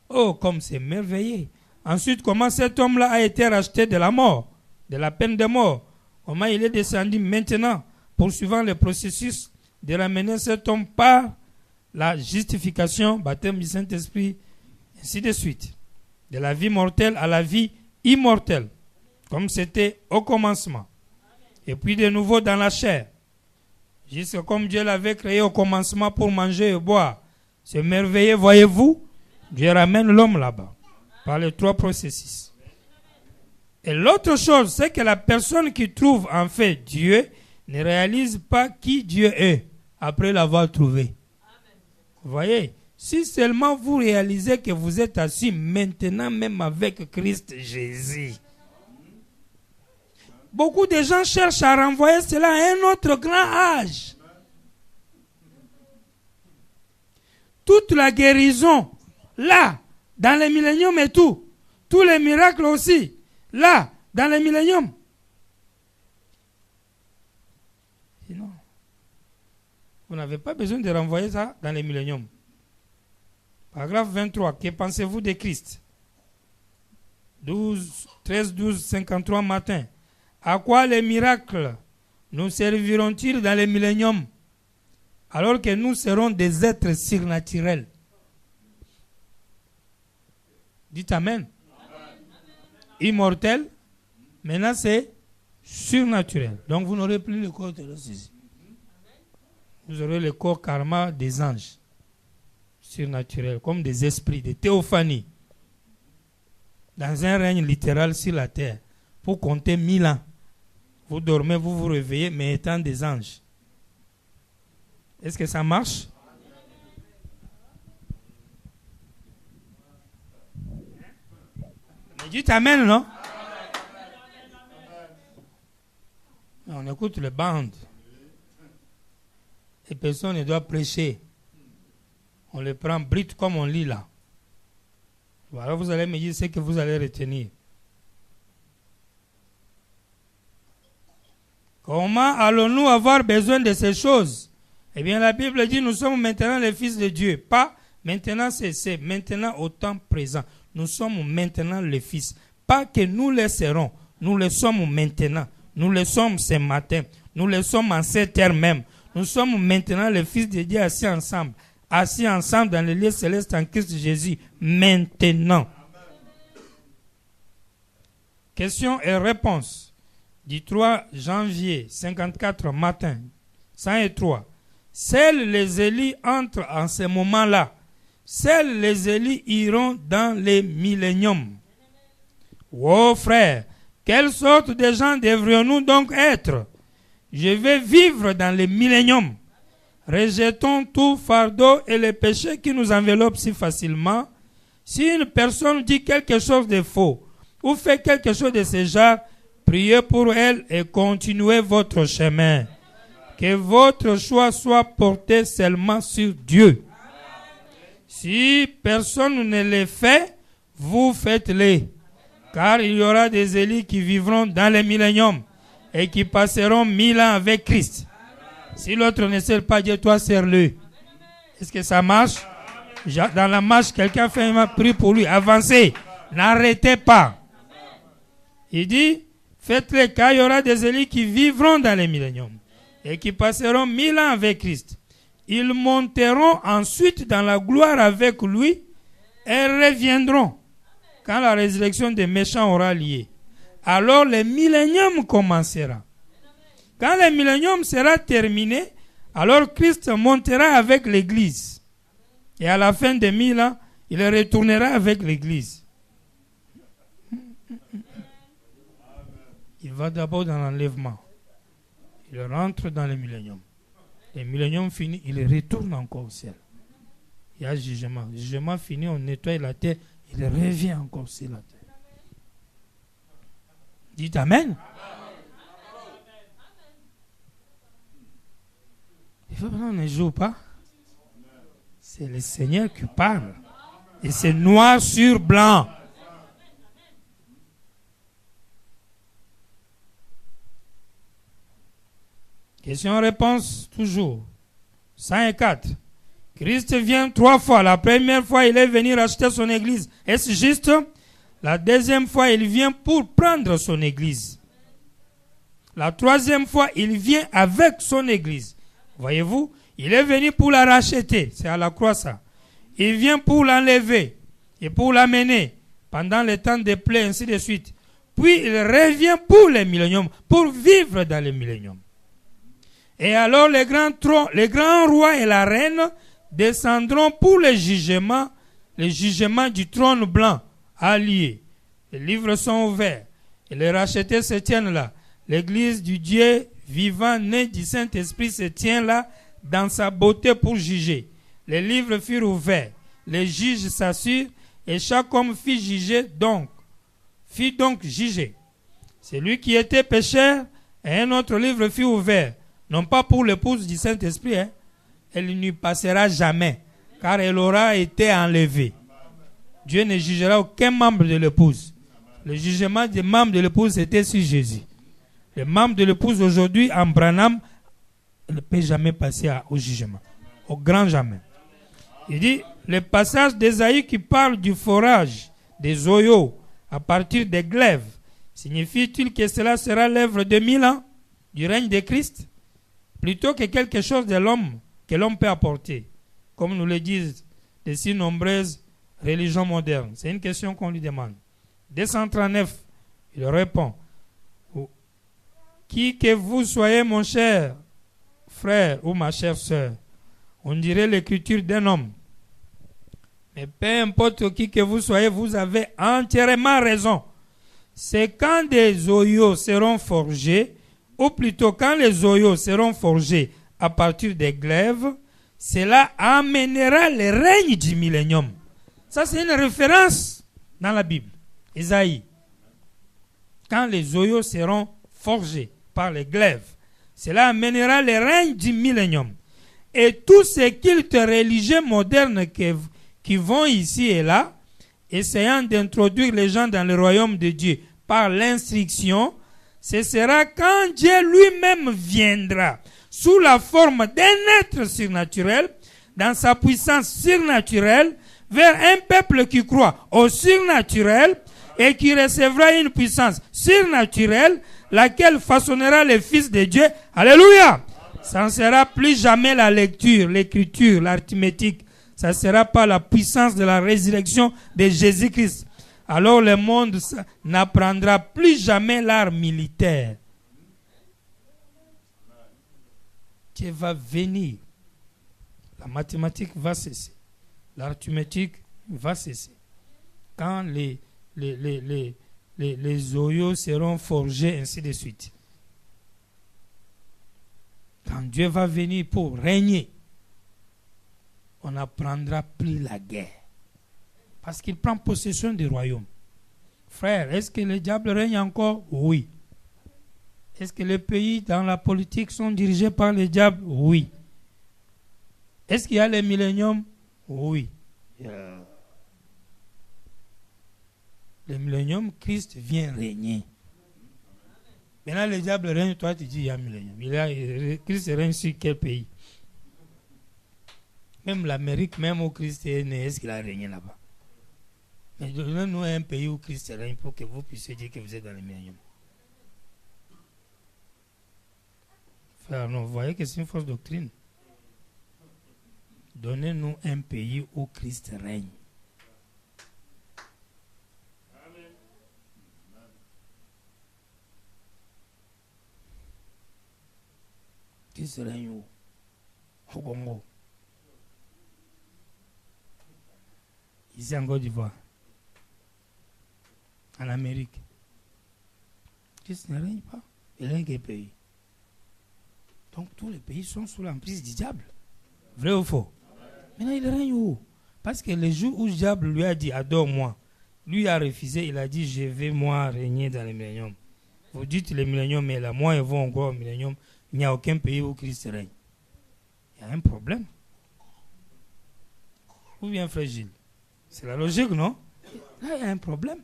Oh, comme c'est merveilleux. Ensuite, comment cet homme-là a été racheté de la mort, de la peine de mort. Comment il est descendu maintenant, poursuivant le processus de ramener cet homme par la justification, baptême du Saint-Esprit, ainsi de suite. De la vie mortelle à la vie immortelle, comme c'était au commencement. Et puis de nouveau dans la chair. Juste comme Dieu l'avait créé au commencement pour manger et boire. C'est merveilleux, voyez-vous. Dieu ramène l'homme là-bas, par les trois processus. Et l'autre chose, c'est que la personne qui trouve en fait Dieu ne réalise pas qui Dieu est après l'avoir trouvé. Vous voyez, si seulement vous réalisez que vous êtes assis maintenant même avec Christ Jésus. Beaucoup de gens cherchent à renvoyer cela à un autre grand âge. Toute la guérison, là, dans les milléniums et tout, tous les miracles aussi, là, dans les milléniums. Sinon, vous n'avez pas besoin de renvoyer ça dans les milléniums. Paragraphe 23. Que pensez-vous de Christ? 13, 12, 53 matin. À quoi les miracles nous serviront-ils dans les milléniums alors que nous serons des êtres surnaturels? Dites Amen. Immortel, maintenant c'est surnaturel. Donc vous n'aurez plus le corps terrestre ici. Vous aurez le corps karma des anges. Surnaturels, comme des esprits, des théophanies. Dans un règne littéral sur la terre, pour compter 1000 ans. Vous dormez, vous vous réveillez, mais étant des anges. Est-ce que ça marche? Mais dites Amen, non? On écoute les bandes. Et personne ne doit prêcher. On les prend brut comme on lit là. Voilà, vous allez me dire ce que vous allez retenir. Comment allons-nous avoir besoin de ces choses? Eh bien, la Bible dit, nous sommes maintenant les fils de Dieu. Pas maintenant, c'est maintenant au temps présent. Nous sommes maintenant les fils. Pas que nous les serons. Nous le sommes maintenant. Nous le sommes ce matin. Nous le sommes en cette heure même. Nous sommes maintenant les fils de Dieu assis ensemble. Assis ensemble dans les lieux célestes en Christ Jésus. Maintenant. Questions et réponses. Du 3 janvier 54 matin, 103. Seuls les élus entrent en ce moment-là. Seuls les élus iront dans les milléniums. Oh frère, quelle sorte de gens devrions-nous donc être? Je vais vivre dans les milléniums. Rejetons tout fardeau et les péchés qui nous enveloppent si facilement. Si une personne dit quelque chose de faux ou fait quelque chose de ce genre, priez pour elle et continuez votre chemin. Que votre choix soit porté seulement sur Dieu. Si personne ne le fait, vous faites-le. Car il y aura des élus qui vivront dans les milléniums et qui passeront 1000 ans avec Christ. Si l'autre ne sert pas Dieu, toi sers-le. Est-ce que ça marche? Dans la marche, quelqu'un fait un prix pour lui. Avancez. N'arrêtez pas. Il dit, faites-le car il y aura des élus qui vivront dans les milléniums et qui passeront 1000 ans avec Christ. Ils monteront ensuite dans la gloire avec lui et reviendront quand la résurrection des méchants aura lieu. Alors le millénium commencera. Quand le millénium sera terminé, alors Christ montera avec l'Église. Et à la fin des 1000 ans, il retournera avec l'Église. Il va d'abord dans l'enlèvement. Il rentre dans le millénium. Le millénium fini, il retourne encore au ciel. Il y a jugement. Le jugement fini, on nettoie la terre, il revient encore sur la terre. Dites Amen. On ne joue pas. C'est le Seigneur qui parle. Et c'est noir sur blanc. Question-réponse, toujours. 104. Christ vient 3 fois. La première fois, il est venu racheter son église. Est-ce juste? La deuxième fois, il vient pour prendre son église. La troisième fois, il vient avec son église. Voyez-vous, il est venu pour la racheter. C'est à la croix ça. Il vient pour l'enlever et pour l'amener pendant le temps de plaie, ainsi de suite. Puis il revient pour les milléniums, pour vivre dans les milléniums. Et alors les grands rois et la reine descendront pour le jugement du trône blanc allié. Les livres sont ouverts et les rachetés se tiennent là. L'église du Dieu vivant, né du Saint-Esprit, se tient là dans sa beauté pour juger. Les livres furent ouverts, les juges s'assurent et chaque homme fit donc juger. Celui qui était pécheur, et un autre livre fut ouvert, non pas pour l'épouse du Saint-Esprit, elle n'y passera jamais, car elle aura été enlevée. Dieu ne jugera aucun membre de l'épouse. Le jugement des membres de l'épouse était sur Jésus. Les membres de l'épouse aujourd'hui, en Branham, ne peut jamais passer au jugement. Au grand jamais. Il dit, le passage d'Ésaïe qui parle du forage des oyaux à partir des glaives, signifie-t-il que cela sera l'œuvre de 1000 ans du règne de Christ, plutôt que quelque chose de l'homme que l'homme peut apporter, comme nous le disent de si nombreuses religions modernes? C'est une question qu'on lui demande. 239, il répond, qui que vous soyez, mon cher frère ou ma chère sœur, on dirait l'écriture d'un homme. Mais peu importe qui que vous soyez, vous avez entièrement raison. C'est quand des oyaux seront forgés, ou plutôt quand les oyaux seront forgés à partir des glaives, cela amènera le règne du millénium. Ça, c'est une référence dans la Bible. Ésaïe. Quand les oyaux seront forgés par les glaives, cela amènera le règne du millénium. Et tous ces cultes religieux modernes qui vont ici et là, essayant d'introduire les gens dans le royaume de Dieu par l'instruction, ce sera quand Dieu lui-même viendra sous la forme d'un être surnaturel, dans sa puissance surnaturelle, vers un peuple qui croit au surnaturel et qui recevra une puissance surnaturelle, laquelle façonnera les fils de Dieu. Alléluia! Ça ne sera plus jamais la lecture, l'écriture, l'arithmétique. Ça ne sera pas la puissance de la résurrection de Jésus-Christ. Alors le monde n'apprendra plus jamais l'art militaire. Dieu va venir. La mathématique va cesser. L'arithmétique va cesser. Quand les oyaux seront forgés, ainsi de suite. Quand Dieu va venir pour régner, on n'apprendra plus la guerre. Parce qu'il prend possession du royaume. Frère, est-ce que le diable règne encore? Oui. Est-ce que les pays dans la politique sont dirigés par le diable? Oui. Est-ce qu'il y a les milléniums? Oui. Le millénium, Christ vient régner. Maintenant, le diable règne, toi tu dis il y a un millénium. Christ règne sur quel pays? Même l'Amérique, même où Christ est né, est-ce qu'il a régné là-bas? Mais donnez-nous un pays où Christ règne pour que vous puissiez dire que vous êtes dans le millénium. Frère, non, vous voyez que c'est une fausse doctrine. Donnez-nous un pays où Christ règne. Christ règne où? Au Congo. Ici en Côte d'Ivoire. En Amérique. Christ ne règne pas. Il règne quel pays? Donc tous les pays sont sous l'emprise du diable. Vrai ou faux? Maintenant il règne où? Parce que le jour où le diable lui a dit adore-moi, lui a refusé, il a dit je vais moi régner dans le millénium. Vous dites le millénium est là. Moi, ils vont encore au millénium. Il n'y a aucun pays où Christ règne. Il y a un problème. Ou bien, frère Gilles? C'est la logique, non? Là, il y a un problème.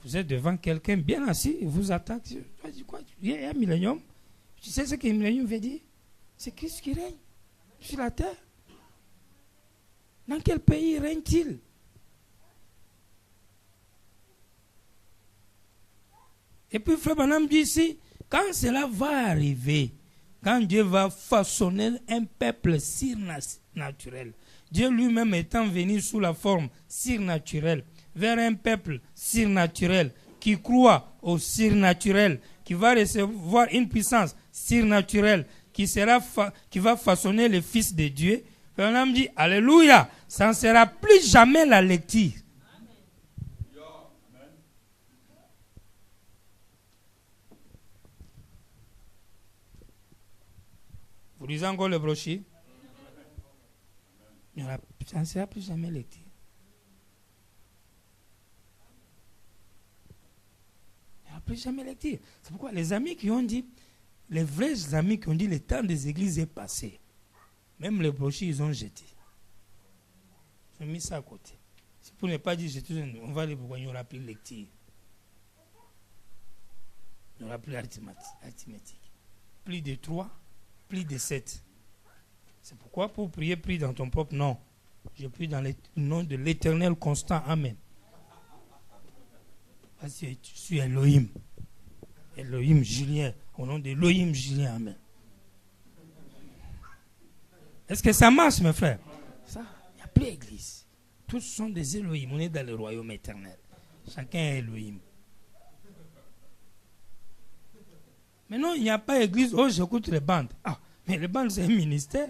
Vous êtes devant quelqu'un bien assis, il vous attaque. Tu dis quoi? Il y a un millénium. Tu sais ce que le millénium veut dire? C'est Christ qui règne sur la terre. Dans quel pays règne-t-il? Et puis Frère Branham dit ici, quand cela va arriver, quand Dieu va façonner un peuple surnaturel, Dieu lui-même étant venu sous la forme surnaturelle, vers un peuple surnaturel qui croit au surnaturel, qui va recevoir une puissance surnaturelle, qui va façonner le Fils de Dieu, Frère Branham dit, Alléluia, ça ne sera plus jamais la lecture. Vous lisez encore le brochure? Ça ne sera plus jamais lecture. Il n'y aura plus jamais lecture. C'est pourquoi les amis qui ont dit, les vrais amis qui ont dit le temps des églises est passé, même les brochures, ils ont jeté. Ils ont mis ça à côté. C'est pour ne pas dire jeter, on va dire pourquoi il n'y aura plus de lecture. Il n'y aura plus arithmétique. Plus de 3. Plus de 7. C'est pourquoi pour prier, prie dans ton propre nom. Je prie dans le nom de l'Éternel constant. Amen. Parce que tu suis Elohim. Elohim Julien. Au nom d'Elohim Julien. Amen. Est-ce que ça marche, mes frères? Ça, il n'y a plus d'église. Tous sont des Elohim. On est dans le royaume éternel. Chacun est Elohim. Mais non, il n'y a pas d'église. Oh, j'écoute les bandes. Ah, mais les bandes, c'est un ministère.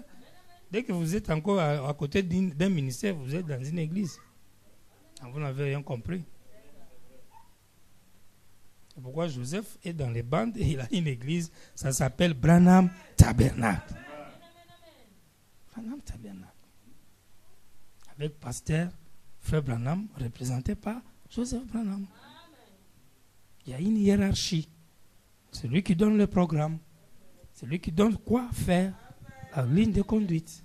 Dès que vous êtes encore à côté d'un ministère, vous êtes dans une église. Vous n'avez rien compris. C'est pourquoi Joseph est dans les bandes et il a une église. Ça s'appelle Branham Tabernacle. Branham Tabernacle. Avec pasteur, frère Branham, représenté par Joseph Branham. Il y a une hiérarchie. C'est lui qui donne le programme. C'est lui qui donne quoi faire, la ligne de conduite.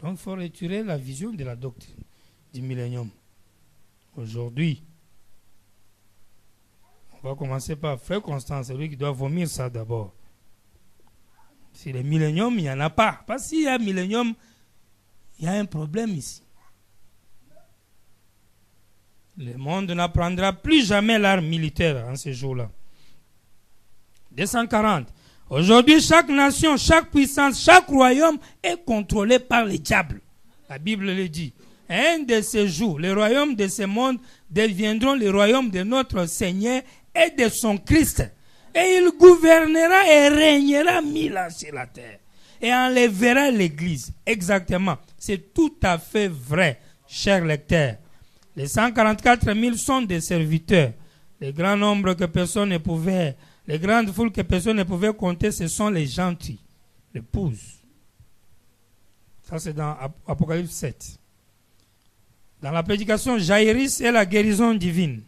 Donc il faut retirer la vision de la doctrine du millénium. Aujourd'hui, on va commencer par Frère Constant, c'est lui qui doit vomir ça d'abord. Si le millénium, il n'y en a pas. Parce qu'il y a un millénium, il y a un problème ici. Le monde n'apprendra plus jamais l'art militaire en ces jours-là. 240. Aujourd'hui, chaque nation, chaque puissance, chaque royaume est contrôlé par le diable. La Bible le dit. Un de ces jours, les royaumes de ce monde deviendront les royaumes de notre Seigneur et de son Christ. Et il gouvernera et régnera 1000 ans sur la terre. Et enlèvera l'église. Exactement. C'est tout à fait vrai, chers lecteurs. Les 144 000 sont des serviteurs. Les grands nombres que personne ne pouvait, les grandes foules que personne ne pouvait compter, ce sont les gentils, l'épouse. Ça, c'est dans Apocalypse 7. Dans la prédication Jaïris et la guérison divine,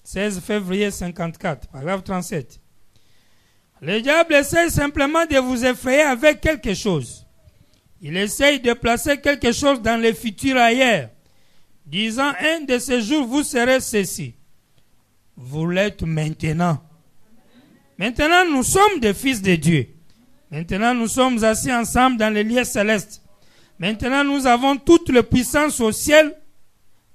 16 février 54, paragraphe 37. Le diable essaie simplement de vous effrayer avec quelque chose. Il essaye de placer quelque chose dans le futur ailleurs, disant, un de ces jours, vous serez ceci. Vous l'êtes maintenant. Maintenant, nous sommes des fils de Dieu. Maintenant, nous sommes assis ensemble dans les lieux célestes. Maintenant, nous avons toute la puissance au ciel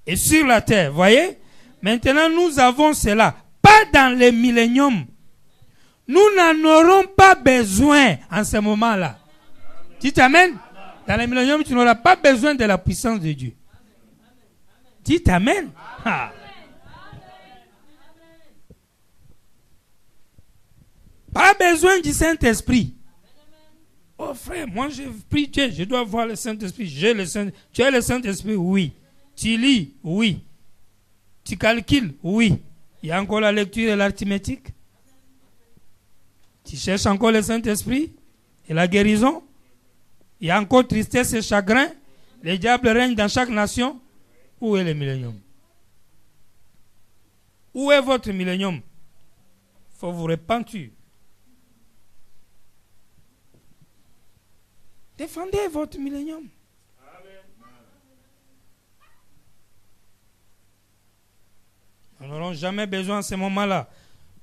et sur la terre. Voyez? Maintenant, nous avons cela. Pas dans le millénium. Nous n'en aurons pas besoin en ce moment-là. Dites Amen. Dans le millénium, tu n'auras pas besoin de la puissance de Dieu. Dites Amen. Ah. Pas besoin du Saint-Esprit. Oh frère, moi je prie Dieu, je dois voir le Saint-Esprit. J'ai le Saint. Tu as le Saint-Esprit? Oui. Tu lis? Oui. Tu calcules? Oui. Il y a encore la lecture et l'arithmétique. Tu cherches encore le Saint-Esprit et la guérison. Il y a encore tristesse et chagrin. Le diable règne dans chaque nation. Où est le millénium? Où est votre millénium? Il faut vous repentir. Défendez votre millénium. Nous n'aurons jamais besoin à ce moment-là.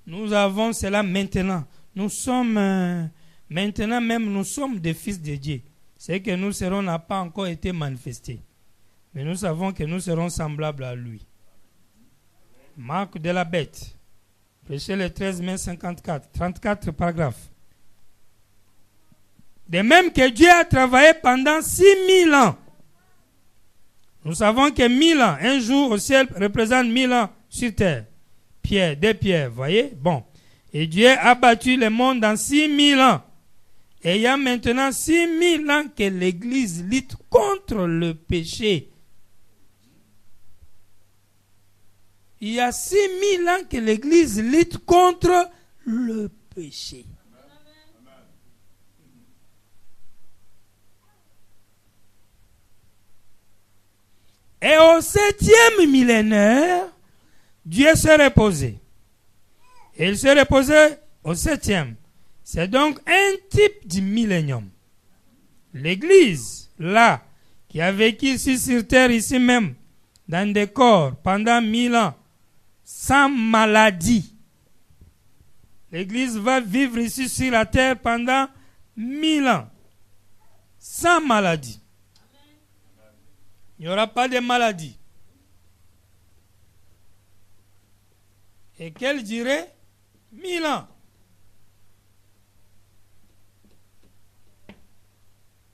Nous avons cela maintenant. Nous sommes, maintenant même, nous sommes des fils de Dieu. Ce que nous serons n'a pas encore été manifesté. Mais nous savons que nous serons semblables à lui. Marc de la Bête. Péché le 13 mai 54. 34 paragraphes. De même que Dieu a travaillé pendant 6000 ans. Nous savons que 1000 ans, un jour au ciel représente 1000 ans sur terre. Pierre, des pierres, voyez? Bon. Et Dieu a battu le monde dans 6000 ans. Et il y a maintenant 6000 ans que l'Église lutte contre le péché. Il y a 6000 ans que l'Église lutte contre le péché. Et au 7e millénaire, Dieu s'est reposé. Et il s'est reposé au 7e. C'est donc un type du millénium. L'Église, là, qui a vécu ici sur terre, ici même, dans des corps, pendant 1000 ans, sans maladie. L'Église va vivre ici sur la terre pendant 1000 ans, sans maladie. Il n'y aura pas de maladie. Et quelle durée? 1000 ans.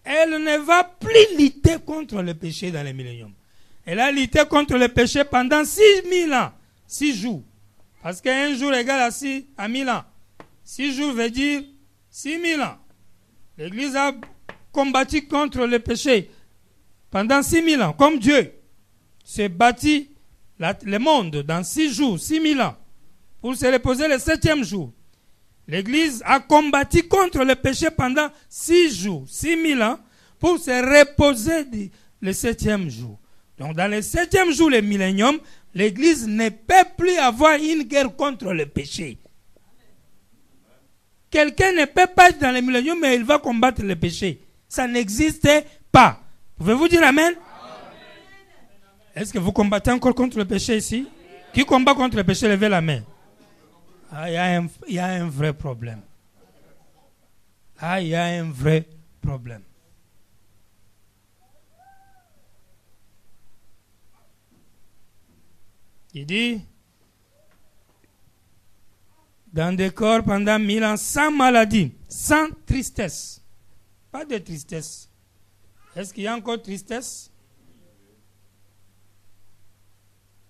Elle ne va plus lutter contre le péché dans le millénium. Elle a lutté contre le péché pendant 6000 ans, 6 jours. Parce qu'un jour égale à 1000 ans. 6 jours veut dire 6000 ans. L'Église a combattu contre le péché pendant 6000 ans, comme Dieu s'est bâti le monde dans 6 jours, 6000 ans, pour se reposer le 7e jour. L'Église a combattu contre le péché pendant 6 jours, 6000 ans, pour se reposer le 7e jour. Donc dans le 7e jour, le millénium, l'Église ne peut plus avoir une guerre contre le péché. Quelqu'un ne peut pas être dans le millénium, mais il va combattre le péché. Ça n'existe pas. Pouvez-vous dire Amen? Est-ce que vous combattez encore contre le péché ici? Qui combat contre le péché, levez la main. Ah, il y a un vrai problème. Ah, il y a un vrai problème. Il dit, dans des corps pendant 1000 ans, sans maladie, sans tristesse. Pas de tristesse. Est-ce qu'il y a encore tristesse?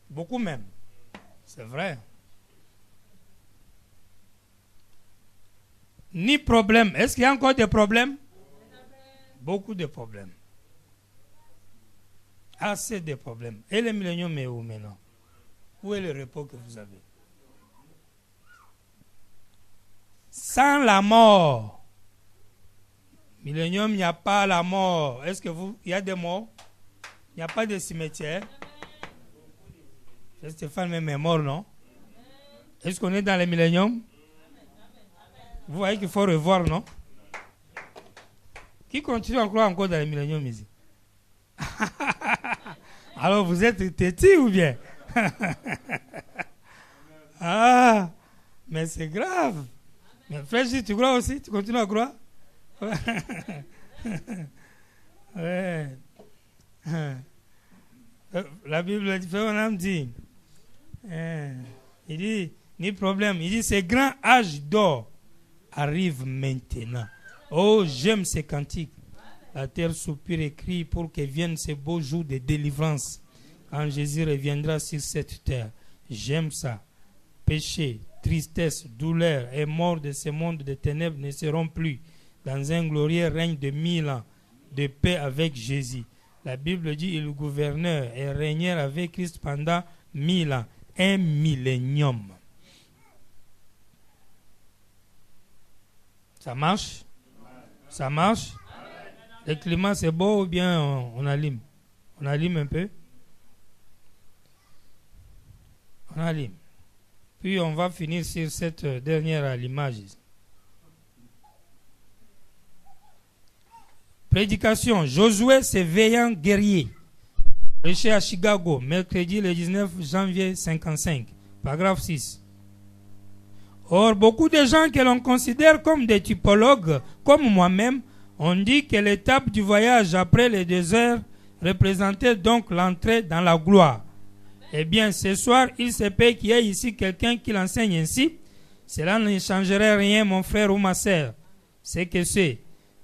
Beaucoup même. C'est vrai. Ni problème. Est-ce qu'il y a encore des problèmes? Beaucoup de problèmes. Assez de problèmes. Et le millénium est où maintenant? Où est le repos que vous avez? Sans la mort. Millénium, il n'y a pas la mort. Est-ce que il y a des morts? Il n'y a pas de cimetière. Stéphane même est mort, non? Est-ce qu'on est dans le millénium? Vous voyez qu'il faut revoir, non? Qui continue à croire encore dans le millénium ici? Alors vous êtes têtu ou bien? Ah, mais c'est grave. Mais frère, si tu crois aussi, tu continues à croire? Ouais. La Bible dit, on dit, il dit, ni problème, il dit, ce grand âge d'or arrive maintenant. Oh, j'aime ces cantiques. La terre soupire et crie pour que viennent ces beaux jours de délivrance. Quand Jésus reviendra sur cette terre. J'aime ça. Péché, tristesse, douleur et mort de ce monde de ténèbres ne seront plus. Dans un glorieux règne de 1000 ans de paix avec Jésus. La Bible dit il gouverneur et régneur avec Christ pendant 1000 ans. Un millénium. Ça marche? Ça marche? Le climat c'est beau ou bien on allume? On allume un peu? On allume. Puis on va finir sur cette dernière image. Prédication. Josué s'éveillant guerrier. Prêché à Chicago, mercredi le 19 janvier 55. Paragraphe 6. Or, beaucoup de gens que l'on considère comme des typologues, comme moi-même, ont dit que l'étape du voyage après le désert représentait donc l'entrée dans la gloire. Eh bien, ce soir, il se peut qu'il y ait ici quelqu'un qui l'enseigne ainsi. Cela ne changerait rien, mon frère ou ma sœur. C'est que c'est.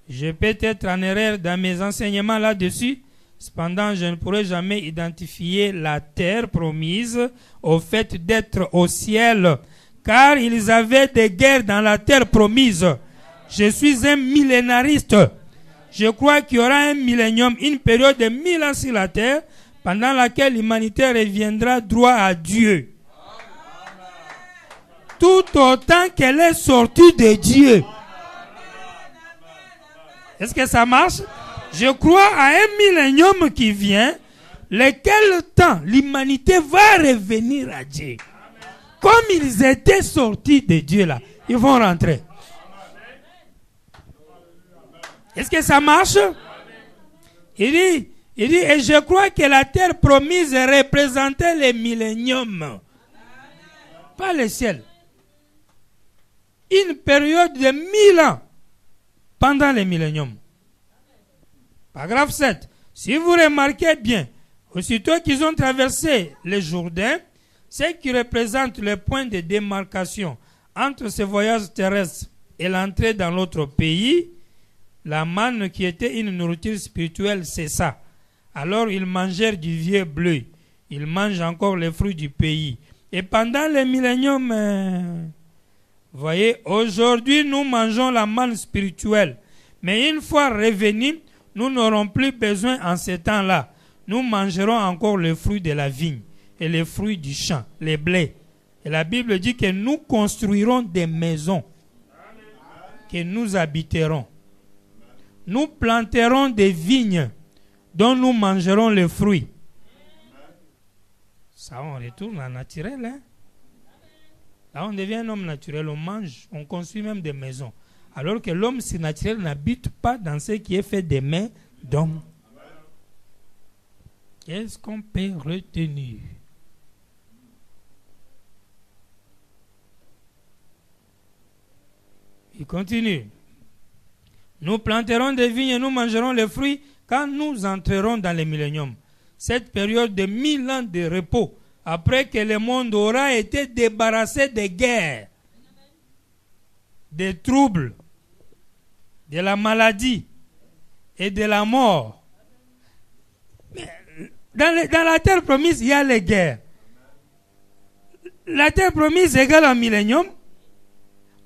Je peux être en erreur dans mes enseignements là-dessus. Cependant, je ne pourrai jamais identifier la terre promise au fait d'être au ciel, car ils avaient des guerres dans la terre promise. Je suis un millénariste. Je crois qu'il y aura un millénium, une période de 1000 ans sur la terre, pendant laquelle l'humanité reviendra droit à Dieu. Tout autant qu'elle est sortie de Dieu. Est-ce que ça marche? Je crois à un millénium qui vient, lequel temps l'humanité va revenir à Dieu. Comme ils étaient sortis de Dieu là, ils vont rentrer. Est-ce que ça marche? Il dit, et je crois que la terre promise représentait le millénium, pas le ciel. Une période de 1000 ans pendant le millénium. Paragraphe 7. Si vous remarquez bien, aussitôt qu'ils ont traversé le Jourdain, ce qui représente le point de démarcation entre ce voyage terrestre et l'entrée dans l'autre pays, la manne qui était une nourriture spirituelle, c'est ça. Alors ils mangèrent du vieux bleu. Ils mangent encore les fruits du pays. Et pendant le millénium, voyez, aujourd'hui nous mangeons la manne spirituelle. Mais une fois revenus, nous n'aurons plus besoin en ce temps-là. Nous mangerons encore les fruits de la vigne et les fruits du champ, les blés. Et la Bible dit que nous construirons des maisons, que nous habiterons. Nous planterons des vignes dont nous mangerons les fruits. Ça, on retourne à naturel. Hein? Là, on devient un homme naturel. On mange, on construit même des maisons. Alors que l'homme surnaturel n'habite pas dans ce qui est fait des mains d'hommes. Qu'est-ce qu'on peut retenir? Il continue. Nous planterons des vignes et nous mangerons les fruits quand nous entrerons dans le millénium. Cette période de 1000 ans de repos, après que le monde aura été débarrassé des guerres, des troubles, de la maladie et de la mort. Dans la terre promise, il y a les guerres. La terre promise égale un millénium.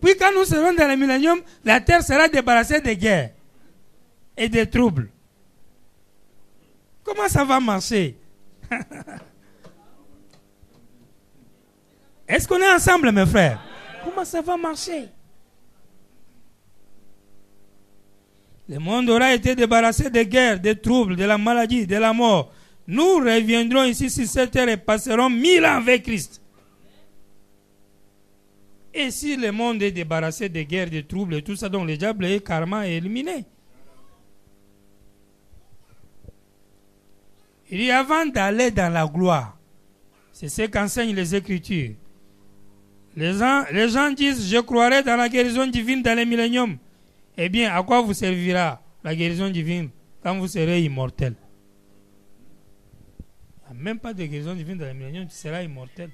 Puis quand nous serons dans le millénium, la terre sera débarrassée des guerres et des troubles. Comment ça va marcher? Est-ce qu'on est ensemble, mes frères? Comment ça va marcher? Le monde aura été débarrassé des guerres, des troubles, de la maladie, de la mort. Nous reviendrons ici sur cette terre et passerons 1000 ans avec Christ. Et si le monde est débarrassé des guerres, des troubles et tout ça, donc le diable est carrément éliminé. Il dit avant d'aller dans la gloire, c'est ce qu'enseignent les Écritures. Les gens disent, je croirai dans la guérison divine dans le millénium. Eh bien, à quoi vous servira la guérison divine quand vous serez immortel? Il n'y a même pas de guérison divine dans le millénium, tu seras immortel.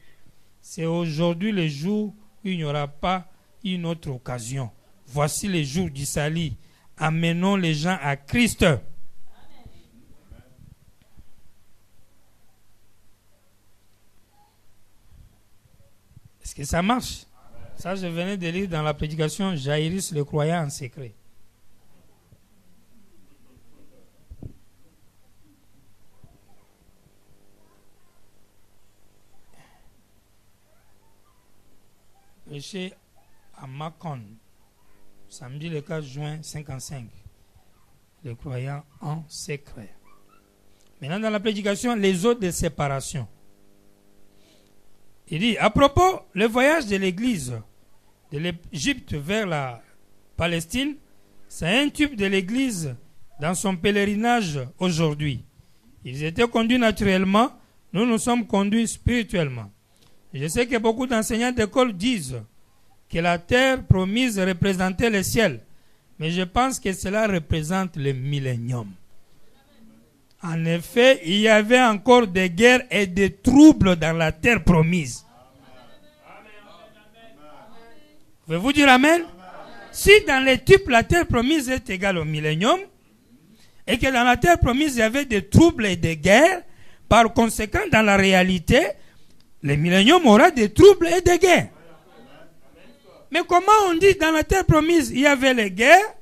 C'est aujourd'hui le jour où il n'y aura pas une autre occasion. Voici le jour du salut. Amenons les gens à Christ. Est-ce que ça marche? Ça, je venais de lire dans la prédication Jairus le croyant en secret. Prêché à Macon, samedi le 4 juin 55. Le croyant en secret. Maintenant, dans la prédication, les eaux de séparation. Il dit, à propos, le voyage de l'Église de l'Égypte vers la Palestine, c'est un type de l'Église dans son pèlerinage aujourd'hui. Ils étaient conduits naturellement, nous sommes conduits spirituellement. Je sais que beaucoup d'enseignants d'école disent que la terre promise représentait le ciel, mais je pense que cela représente le millénium. En effet, il y avait encore des guerres et des troubles dans la terre promise. Pouvez-vous dire amen? Si dans les types la terre promise est égale au millénium, et que dans la terre promise il y avait des troubles et des guerres, par conséquent dans la réalité, le millénium aura des troubles et des guerres. Mais comment on dit dans la terre promise il y avait les guerres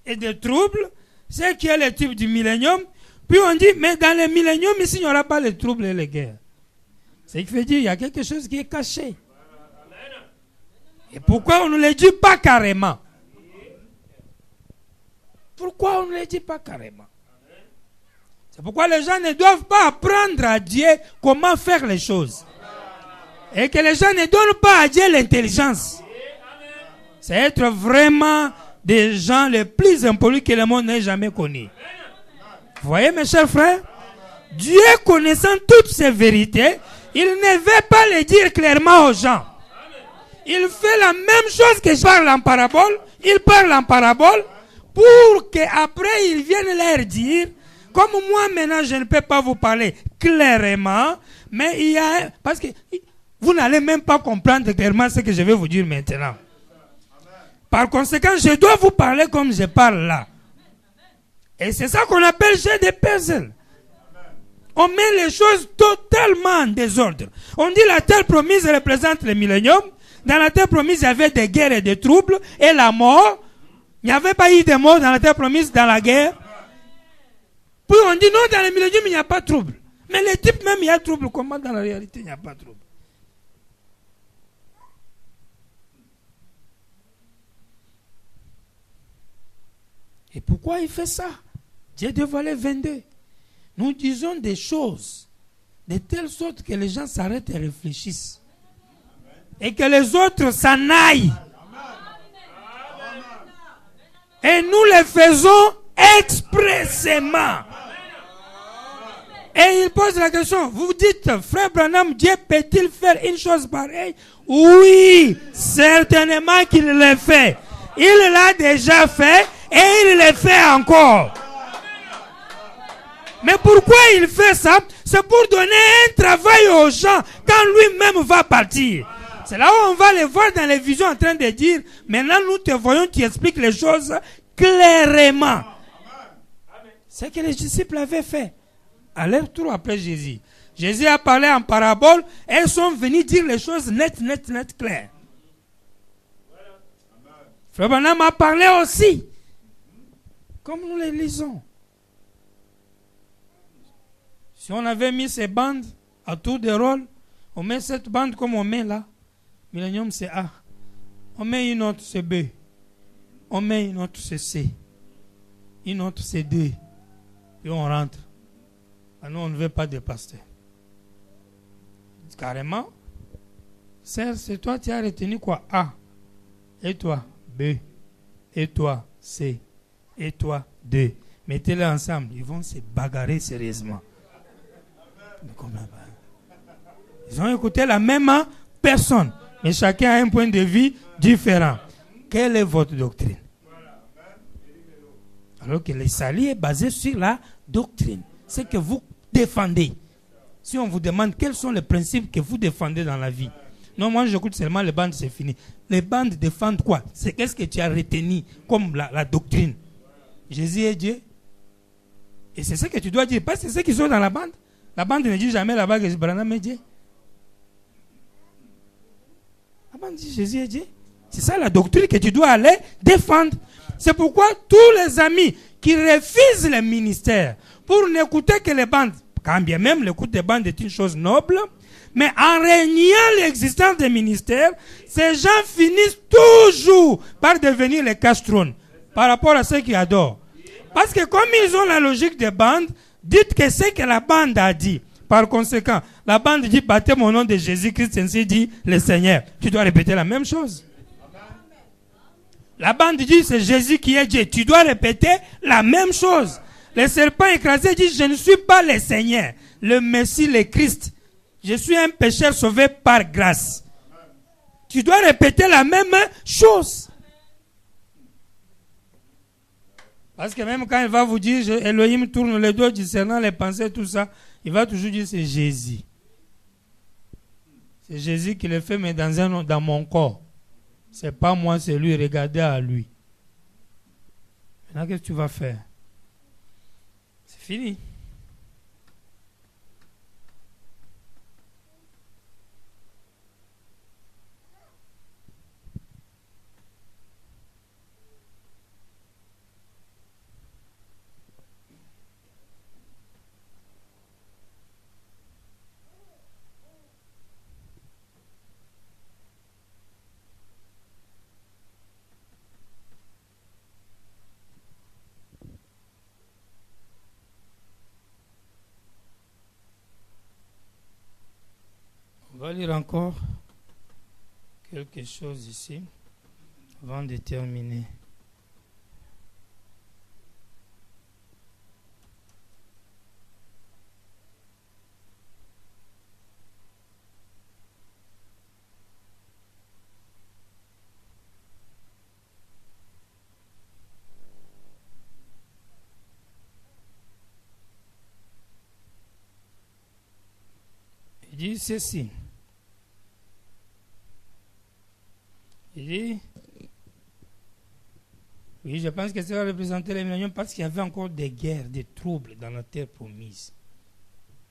et des troubles, c'est qui est le type du millénium. Puis on dit, mais dans le millénium, ici, il n'y aura pas les troubles et les guerres. C'est ce qui veut dire, il y a quelque chose qui est caché. Et pourquoi on ne le dit pas carrément? Pourquoi on ne le dit pas carrément? C'est pourquoi les gens ne doivent pas apprendre à Dieu comment faire les choses. Et que les gens ne donnent pas à Dieu l'intelligence. C'est être vraiment des gens les plus impolis que le monde n'ait jamais connus. Vous voyez mes chers frères? Dieu connaissant toutes ces vérités, il ne veut pas les dire clairement aux gens. Il fait la même chose que je parle en parabole. Il parle en parabole pour qu'après il vienne leur dire, comme moi maintenant je ne peux pas vous parler clairement, mais il y a... Parce que vous n'allez même pas comprendre clairement ce que je vais vous dire maintenant. Par conséquent, je dois vous parler comme je parle là. Et c'est ça qu'on appelle jeu de puzzle. On met les choses totalement en désordre. On dit la terre promise représente le millénium. Dans la terre promise, il y avait des guerres et des troubles et la mort. Il n'y avait pas eu de mort dans la terre promise, dans la guerre. Puis on dit non, dans le millénium, il n'y a pas de trouble. Mais les types même, il y a trouble. Comment dans la réalité, il n'y a pas de trouble? Et pourquoi il fait ça? Dieu dévoilé 22. Nous disons des choses de telle sorte que les gens s'arrêtent et réfléchissent. Et que les autres s'en aillent. Et nous les faisons expressément. Et il pose la question, vous dites, frère Branham, Dieu peut-il faire une chose pareille? Oui, certainement qu'il le fait. Il l'a déjà fait et il le fait encore. Mais pourquoi il fait ça? C'est pour donner un travail aux gens quand lui-même va partir. C'est là où on va les voir dans les visions en train de dire, maintenant nous te voyons, tu expliques les choses clairement. C'est ce que les disciples avaient fait. À leur tour après Jésus. Jésus a parlé en parabole et ils sont venus dire les choses net, claires. Frère Branham a parlé aussi. Comme nous les lisons. Si on avait mis ces bandes à tour de rôle, on met cette bande comme on met là. Millénium c'est A. On met une autre c'est B. On met une autre c'est C. Une autre c'est D. Et on rentre. Ah, nous on ne veut pas de pasteur. Carrément. C'est toi tu as retenu quoi? A. Et toi B. Et toi C. Et toi D. Mettez-les ensemble. Ils vont se bagarrer sérieusement. Ils ont écouté la même personne. Mais chacun a un point de vue différent. Quelle est votre doctrine? Alors que le salut est basé sur la doctrine. C'est que vous défendez. Si on vous demande quels sont les principes que vous défendez dans la vie. Non, moi j'écoute seulement les bandes, c'est fini. Les bandes défendent quoi? C'est qu'est-ce que tu as retenu comme la doctrine? Jésus est Dieu. Et c'est ce que tu dois dire. Parce que c'est ceux qui sont dans la bande. La bande ne dit jamais là-bas que Branham est Dieu. La bande dit Jésus est Dieu. C'est ça la doctrine que tu dois aller défendre. C'est pourquoi tous les amis qui refusent le ministère pour n'écouter que les bandes, quand bien même l'écoute des bandes est une chose noble, mais en reniant l'existence des ministères, ces gens finissent toujours par devenir les casse-trônes par rapport à ceux qui adorent. Parce que comme ils ont la logique des bandes, dites que ce que la bande a dit, Par conséquent, la bande dit baptême au nom de Jésus-Christ, ainsi dit le Seigneur. Tu dois répéter la même chose. La bande dit c'est Jésus qui est Dieu. Tu dois répéter la même chose. Le serpent écrasé dit je ne suis pas le Seigneur, le Messie, le Christ. Je suis un pécheur sauvé par grâce. Tu dois répéter la même chose. Parce que même quand il va vous dire Elohim tourne le dos discernant les pensées, tout ça, il va toujours dire c'est Jésus. C'est Jésus qui le fait, mais dans mon corps. C'est pas moi, c'est lui. Regardez à lui. Maintenant, qu'est-ce que tu vas faire? C'est fini. On va lire encore quelque chose ici avant de terminer. Il dit ceci. Il dit, oui, je pense que ça va représenter les milléniums parce qu'il y avait encore des guerres, des troubles dans la terre promise.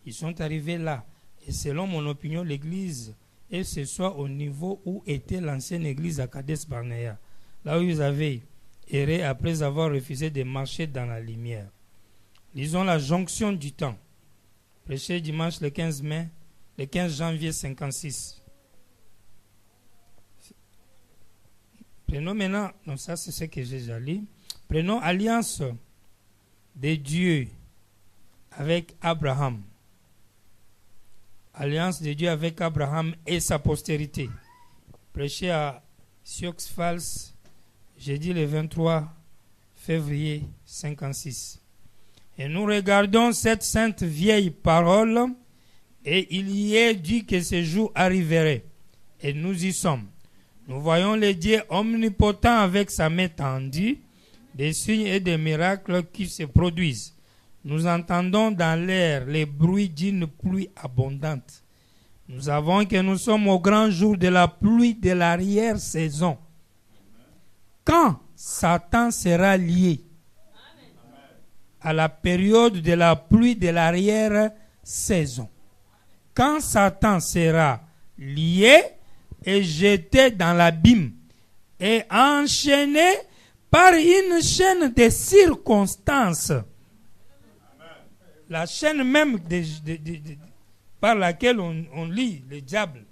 Ils sont arrivés là. Et selon mon opinion, l'église est ce soir au niveau où était l'ancienne église à Kadesh Barnea. Là où ils avaient erré après avoir refusé de marcher dans la lumière. Lisons la jonction du temps. Prêché dimanche le 15 janvier 56. Prenons maintenant, non, ça c'est ce que j'ai déjà lu. Prenons alliance de Dieu avec Abraham. Alliance de Dieu avec Abraham et sa postérité. Prêché à Sioux Falls, jeudi le 23 février 56. Et nous regardons cette sainte vieille parole et il y est dit que ce jour arriverait. Et nous y sommes. Nous voyons le Dieu omnipotent avec sa main tendue, des signes et des miracles qui se produisent. Nous entendons dans l'air les bruits d'une pluie abondante. Nous savons que nous sommes au grand jour de la pluie de l'arrière-saison. Quand Satan sera lié à la période de la pluie de l'arrière-saison. Quand Satan sera lié et jeté dans l'abîme et enchaîné par une chaîne de circonstances. La chaîne même par laquelle on lit le diable,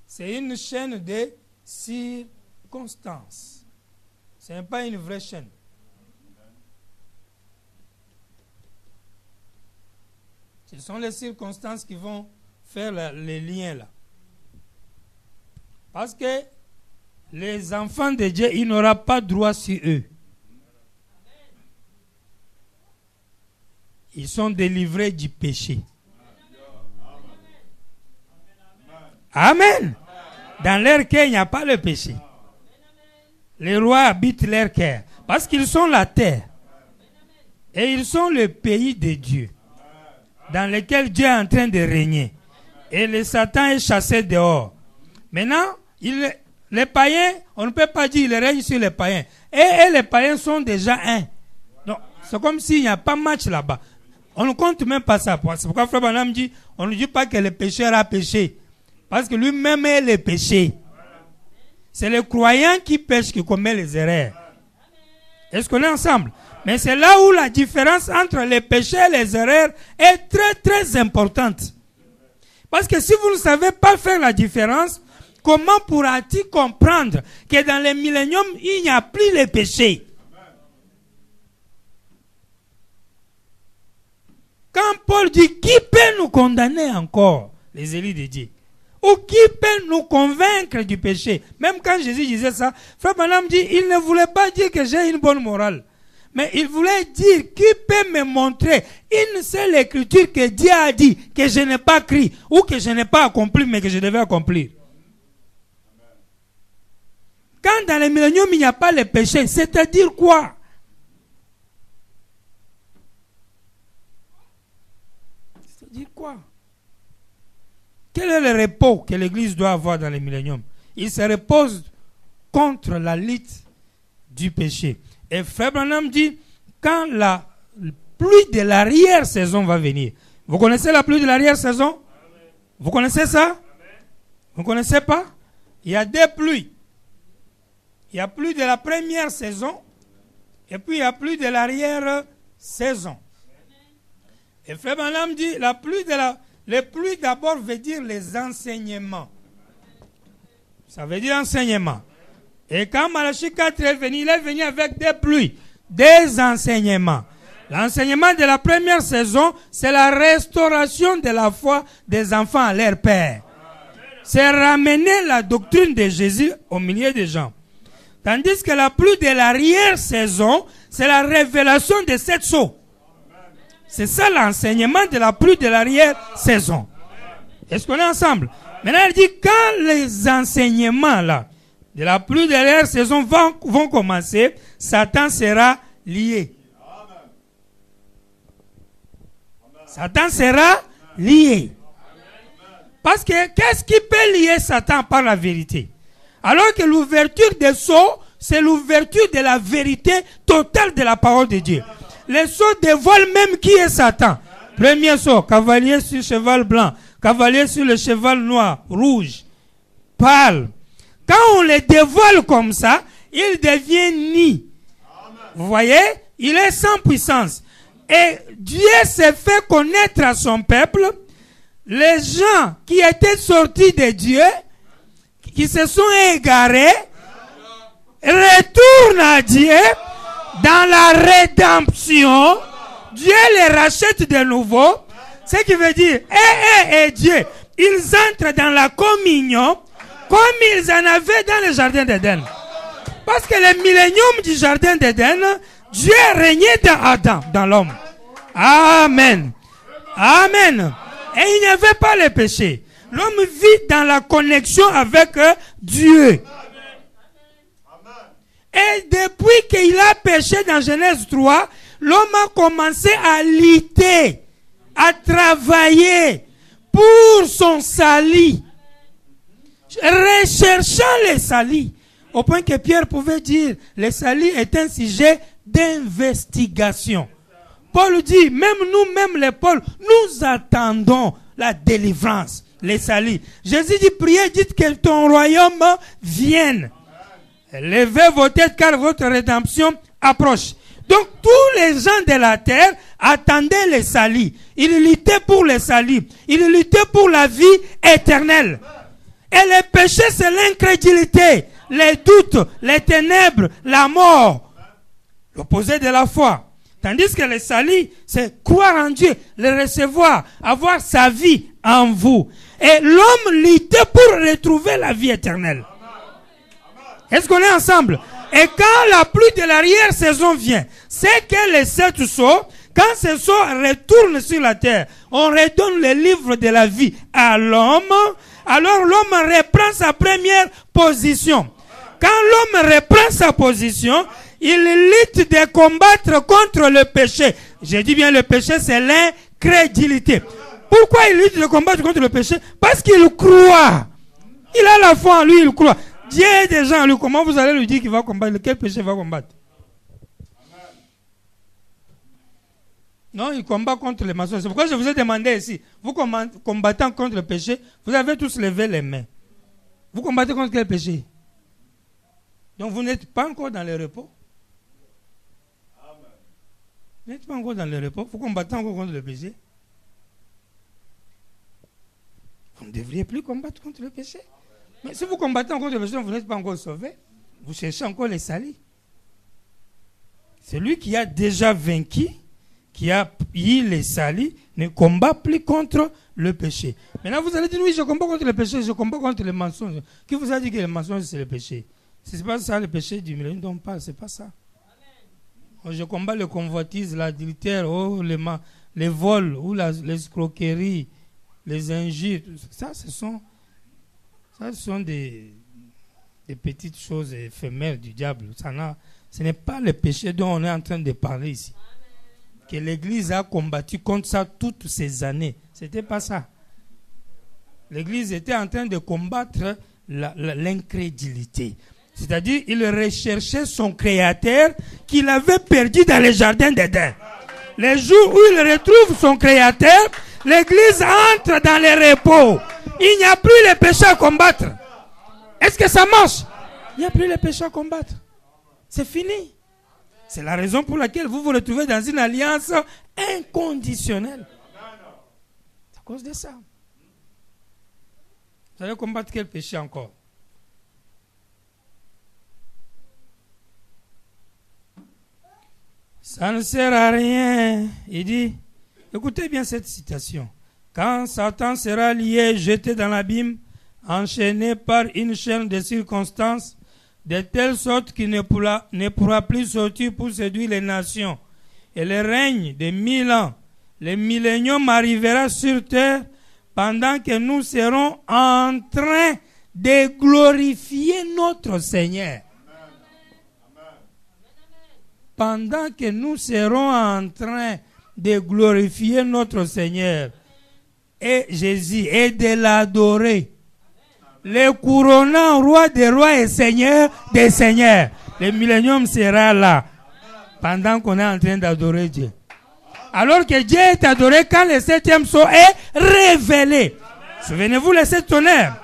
c'est une chaîne de circonstances. Ce n'est pas une vraie chaîne. Ce sont les circonstances qui vont faire les liens là. Parce que les enfants de Dieu, ils n'auront pas droit sur eux. Ils sont délivrés du péché. Amen. Dans leur cœur, il n'y a pas le péché. Les rois habitent leur cœur. Parce qu'ils sont la terre. Et ils sont le pays de Dieu. Dans lequel Dieu est en train de régner. Et le Satan est chassé dehors. Maintenant, les païens, on ne peut pas dire qu'il règne sur les païens. Et les païens sont déjà un. Donc, c'est comme s'il n'y a pas match là-bas. On ne compte même pas ça. C'est pourquoi Frère Branham dit, on ne dit pas que le pécheur a péché. Parce que lui-même est le péché. C'est le croyant qui pêche qui commet les erreurs. Est-ce qu'on est ensemble? Mais c'est là où la différence entre les péchés et les erreurs est très très importante. Parce que si vous ne savez pas faire la différence, comment pourra-t-il comprendre que dans les milléniums, il n'y a plus les péchés? Quand Paul dit, qui peut nous condamner encore, les élus de Dieu? Ou qui peut nous convaincre du péché? Même quand Jésus disait ça, Frère Branham dit, il ne voulait pas dire que j'ai une bonne morale. Mais il voulait dire, qui peut me montrer une seule écriture que Dieu a dit, que je n'ai pas écrit, ou que je n'ai pas accompli, mais que je devais accomplir? Quand dans le millénium, il n'y a pas le péché, c'est-à-dire quoi? C'est-à-dire quoi? Quel est le repos que l'Église doit avoir dans le millénium? Il se repose contre la lutte du péché. Et Frère Branham dit, quand la pluie de l'arrière-saison va venir. Vous connaissez la pluie de l'arrière-saison? Vous connaissez ça? Vous ne connaissez pas? Il y a deux pluies. Il y a pluie de la première saison et puis il y a pluie de l'arrière-saison. Et Frère Branham dit, les pluies d'abord veut dire les enseignements. Ça veut dire enseignement. Et quand Malachie 4 est venu, il est venu avec des pluies, des enseignements. L'enseignement de la première saison, c'est la restauration de la foi des enfants à leur père. C'est ramener la doctrine de Jésus au milieu des gens. Tandis que la pluie de l'arrière-saison, c'est la révélation de cette chose. C'est ça l'enseignement de la pluie de l'arrière-saison. Est-ce qu'on est ensemble? Maintenant, il dit, quand les enseignements là, de la pluie de l'arrière-saison vont commencer, Satan sera lié. Satan sera lié. Parce que qu'est-ce qui peut lier Satan par la vérité? Alors que l'ouverture des sceaux, c'est l'ouverture de la vérité totale de la parole de Dieu. Les sceaux dévoilent même qui est Satan. Premier sceau, cavalier sur cheval blanc, cavalier sur le cheval noir, rouge, pâle. Quand on les dévoile comme ça, il devient ni. Vous voyez? Il est sans puissance. Et Dieu s'est fait connaître à son peuple. Les gens qui étaient sortis de Dieu, qui se sont égarés, retournent à Dieu dans la rédemption. Dieu les rachète de nouveau. Ce qui veut dire, Dieu, ils entrent dans la communion comme ils en avaient dans le jardin d'Éden. Parce que le millénium du jardin d'Éden, Dieu régnait dans Adam, dans l'homme. Amen. Amen. Et il n'y avait pas le péché. L'homme vit dans la connexion avec Dieu. Et depuis qu'il a péché dans Genèse 3, l'homme a commencé à lutter, à travailler pour son salut, recherchant le salut. Au point que Pierre pouvait dire, le salut est un sujet d'investigation. Paul dit, même nous, même les Paul, nous attendons la délivrance, le salut. Jésus dit, priez, dites que ton royaume vienne. Levez vos têtes car votre rédemption approche. Donc tous les gens de la terre attendaient le salut. Ils luttaient pour le salut. Ils luttaient pour la vie éternelle. Et le péché, c'est l'incrédulité, les doutes, les ténèbres, la mort. L'opposé de la foi. Tandis que le salut, c'est croire en Dieu, le recevoir, avoir sa vie en vous. Et l'homme luttait pour retrouver la vie éternelle. Est-ce qu'on est ensemble? Et quand la pluie de l'arrière-saison vient, c'est que les 7 sceaux, quand ces sceaux retournent sur la terre, on redonne le livre de la vie à l'homme, alors l'homme reprend sa première position. Quand l'homme reprend sa position, il lutte de combattre contre le péché. Je dis bien le péché, c'est l'incrédulité. Pourquoi il lutte de combattre contre le péché? Parce qu'il croit. Il a la foi en lui, il croit. Dieu est déjà en lui. Comment vous allez lui dire qu'il va combattre? Quel péché va combattre? Non, il combat contre les maçons. C'est pourquoi je vous ai demandé ici. Vous combattant contre le péché, vous avez tous levé les mains. Vous combattez contre quel péché? Donc vous n'êtes pas encore dans le repos. Vous n'êtes pas encore dans le repos. Vous combattez encore contre le péché. Vous ne devriez plus combattre contre le péché. Mais si vous combattez contre le péché, vous n'êtes pas encore sauvé. Vous cherchez encore les salis. Celui qui a déjà vaincu, il les salit, ne combat plus contre le péché. Maintenant, vous allez dire, oui, je combat contre le péché, je combat contre les mensonges. Qui vous a dit que les mensonges, c'est le péché? Ce n'est pas ça le péché du millénaire dont on parle, ce n'est pas ça. Je combats le convoitise, l'adultère, les vols, ou l'escroquerie, les injures. Ça, ce sont des petites choses éphémères du diable. Ce n'est pas le péché dont on est en train de parler ici. Que l'Église a combattu contre ça toutes ces années. Ce n'était pas ça. L'Église était en train de combattre l'incrédulité. C'est-à-dire, il recherchait son Créateur qu'il avait perdu dans le jardin d'Éden. Les jours où il retrouve son Créateur, l'Église entre dans le repos. Il n'y a plus les péchés à combattre. Est-ce que ça marche? Il n'y a plus les péchés à combattre. C'est fini. C'est la raison pour laquelle vous vous retrouvez dans une alliance inconditionnelle. C'est à cause de ça. Vous allez combattre quel péché encore? Ça ne sert à rien. Il dit, écoutez bien cette citation. Quand Satan sera lié, jeté dans l'abîme, enchaîné par une chaîne de circonstances, de telle sorte qu'il ne pourra plus sortir pour séduire les nations. Et le règne de 1000 ans, le millénium arrivera sur terre pendant que nous serons en train de glorifier notre Seigneur. Pendant que nous serons en train de glorifier notre Seigneur et Jésus et de l'adorer, le couronnant roi des rois et seigneur des seigneurs. Le millénium sera là pendant qu'on est en train d'adorer Dieu. Alors que Dieu est adoré quand le 7e sceau est révélé. Souvenez-vous les 7 tonnerres.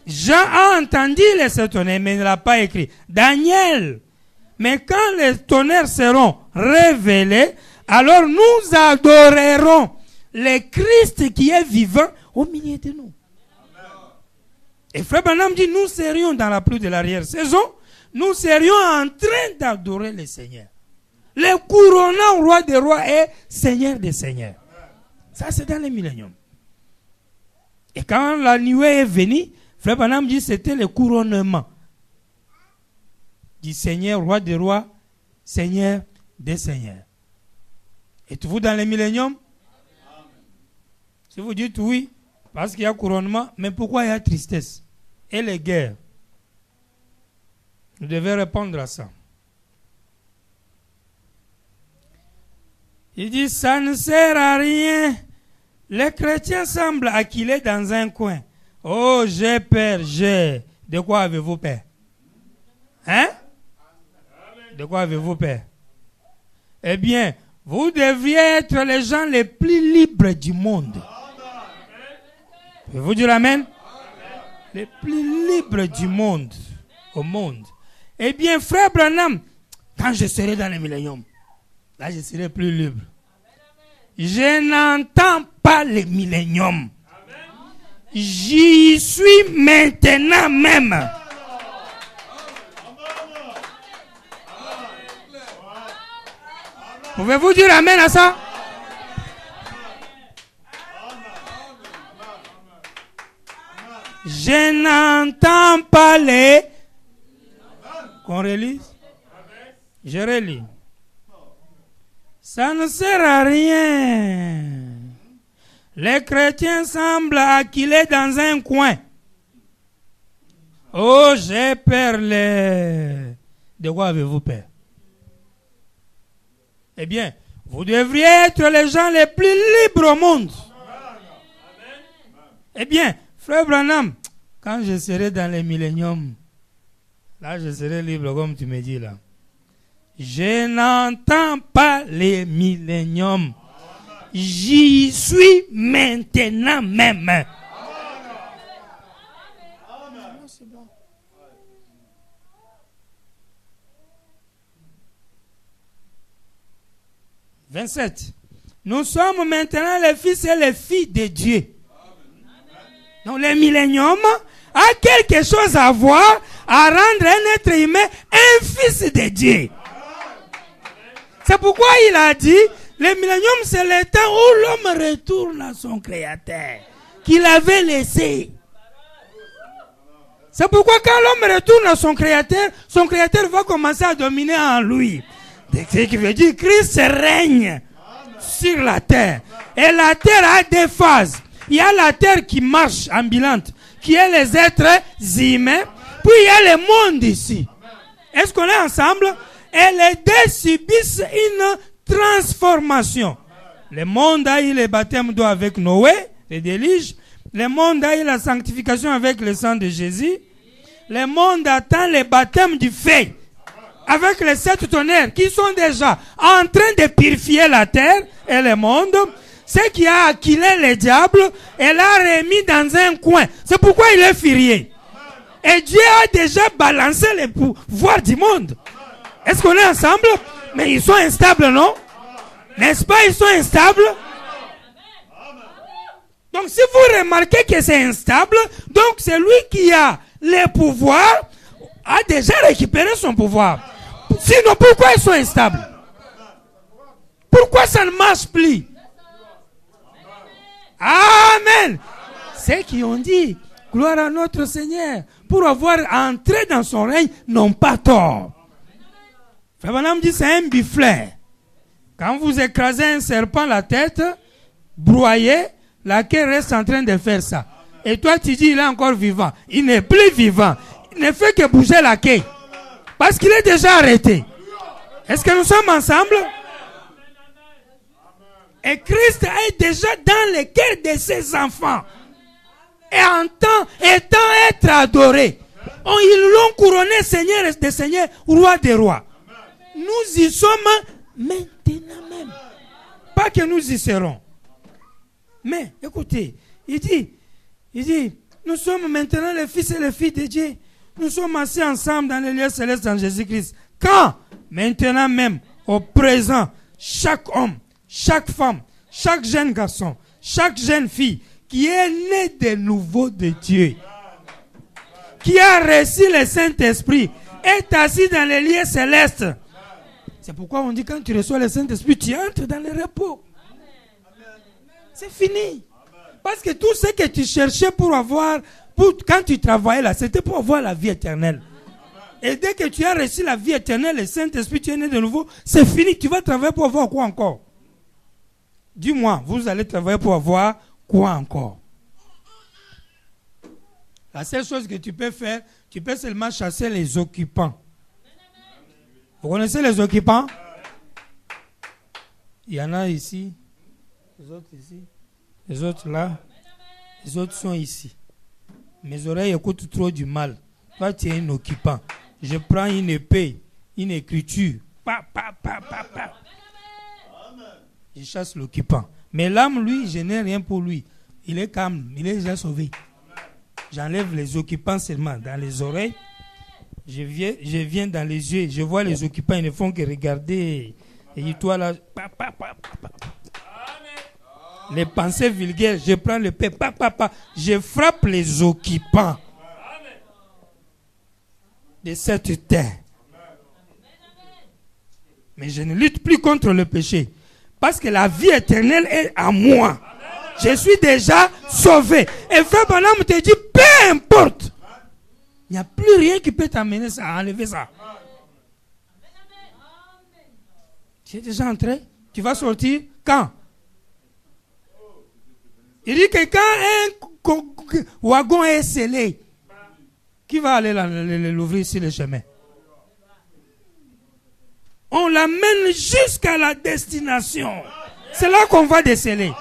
Jean a entendu les 7 tonnerres mais il ne l'a pas écrit. Daniel. Mais quand les tonnerres seront révélés, alors nous adorerons le Christ qui est vivant au milieu de nous. Et Frère Branham dit, nous serions dans la pluie de l'arrière-saison, nous serions en train d'adorer le Seigneur. Le couronnant roi des rois et Seigneur des seigneurs. Ça, c'est dans le millénium. Et quand la nuée est venue, Frère Branham dit, c'était le couronnement du Seigneur, roi des rois, Seigneur des seigneurs. Êtes-vous dans le millénium? Si vous dites oui, parce qu'il y a couronnement, mais pourquoi il y a tristesse et les guerres? Vous devez répondre à ça. Il dit, ça ne sert à rien. Les chrétiens semblent acculés dans un coin. Oh, j'ai peur, j'ai. De quoi avez-vous peur? Hein? De quoi avez-vous peur? Eh bien, vous devriez être les gens les plus libres du monde. Pouvez-vous dire amen? Les plus libres du monde, au monde. Eh bien, Frère Branham, quand je serai dans le millénium, là je serai plus libre. Je n'entends pas le millénium. J'y suis maintenant même. Pouvez-vous dire amen à ça? Je n'entends pas les... Qu'on relise? Je relis. Ça ne sert à rien. Les chrétiens semblent acculés dans un coin. Oh, j'ai peur. De quoi avez-vous peur? Eh bien, vous devriez être les gens les plus libres au monde. Eh bien, Frère Branham, quand je serai dans le millénium, là je serai libre comme tu me dis là. Je n'entends pas les milléniums. J'y suis maintenant même. C'est bon. « 27. Nous sommes maintenant les fils et les filles de Dieu. » Donc le millénium a quelque chose à voir à rendre un être humain un fils de Dieu. C'est pourquoi il a dit, Le millénium, c'est le temps où l'homme retourne à son créateur, qu'il avait laissé. C'est pourquoi quand l'homme retourne à son créateur va commencer à dominer en lui. C'est ce qui veut dire que Christ règne sur la terre. Et la terre a des phases. Il y a la terre qui marche ambulante, qui est les êtres humains. Puis il y a le monde ici. Est-ce qu'on est ensemble? Et les deux subissent une transformation. Le monde a eu le baptême d'eau avec Noé, le déluge. Le monde a eu la sanctification avec le sang de Jésus. Le monde attend le baptême du feu avec les 7 tonnerres qui sont déjà en train de purifier la terre et le monde. Ce qui a acquilé le diable et l'a remis dans un coin. C'est pourquoi il est furieux. Et Dieu a déjà balancé les pouvoirs du monde. Est-ce qu'on est ensemble? Mais ils sont instables, non? N'est-ce pas, ils sont instables? Donc si vous remarquez que c'est instable, donc celui qui a le pouvoir a déjà récupéré son pouvoir. Sinon, pourquoi ils sont instables? Pourquoi ça ne marche plus? Amen. Ceux qui ont dit, gloire à notre Seigneur, pour avoir entré dans son règne, n'ont pas tort. Frère Branham dit, c'est un biflet. Quand vous écrasez un serpent la tête, broyé, la queue reste en train de faire ça. Et toi, tu dis, il est encore vivant. Il n'est plus vivant. Il ne fait que bouger la queue. Parce qu'il est déjà arrêté. Est-ce que nous sommes ensemble? Et Christ est déjà dans le cœur de ses enfants. Et étant être adoré. Ils l'ont couronné Seigneur des Seigneurs, Roi des Rois. Nous y sommes maintenant même. Pas que nous y serons. Mais, écoutez, il dit, nous sommes maintenant les fils et les filles de Dieu. Nous sommes assis ensemble dans les lieux célestes en Jésus-Christ. Quand? Maintenant même, au présent, chaque homme, chaque femme, chaque jeune garçon, chaque jeune fille qui est né de nouveau de Dieu, qui a reçu le Saint-Esprit, est assis dans les lieux célestes. C'est pourquoi on dit quand tu reçois le Saint-Esprit, tu entres dans le repos. C'est fini. Parce que tout ce que tu cherchais quand tu travaillais là, c'était pour avoir la vie éternelle. Et dès que tu as reçu la vie éternelle, le Saint-Esprit, tu es né de nouveau, c'est fini. Tu vas travailler pour avoir quoi encore? Dis-moi, vous allez travailler pour avoir quoi encore? La seule chose que tu peux faire, tu peux seulement chasser les occupants. Vous connaissez les occupants? Il y en a ici, les autres ici, les autres là, les autres sont ici. Mes oreilles écoutent trop du mal. Toi, tu es un occupant. Je prends une épée, une écriture. Je chasse l'occupant. Mais l'âme, lui, je n'ai rien pour lui. Il est calme, il est déjà sauvé. J'enlève les occupants seulement dans les oreilles. Je viens dans les yeux. Je vois les occupants, ils ne font que regarder. Et toi là, les pensées vulgaires, je prends le paix, je frappe les occupants de cette terre. Mais je ne lutte plus contre le péché. Parce que la vie éternelle est à moi. Je suis déjà sauvé. Et Frère Branham te dit, peu importe. Il n'y a plus rien qui peut t'amener ça, à enlever ça. Tu es déjà entré? Tu vas sortir quand? Il dit que quand un wagon est scellé, qui va aller l'ouvrir sur le chemin? On l'amène jusqu'à la destination. C'est là qu'on va déceler.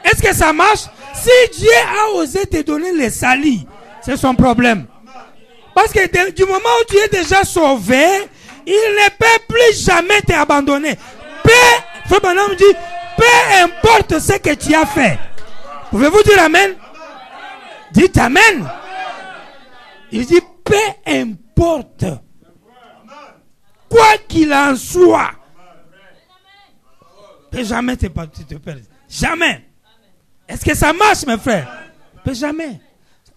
Est-ce que ça marche? Si Dieu a osé te donner les salis, c'est son problème. Parce que du moment où tu es déjà sauvé, il ne peut plus jamais t'abandonner. Frère Branham dit, peu importe ce que tu as fait. Pouvez-vous dire amen? Dites amen. Il dit, peu importe. Quoi qu'il en soit. Peut jamais te perdre. Jamais. Est-ce que ça marche, mes frères? Peut jamais.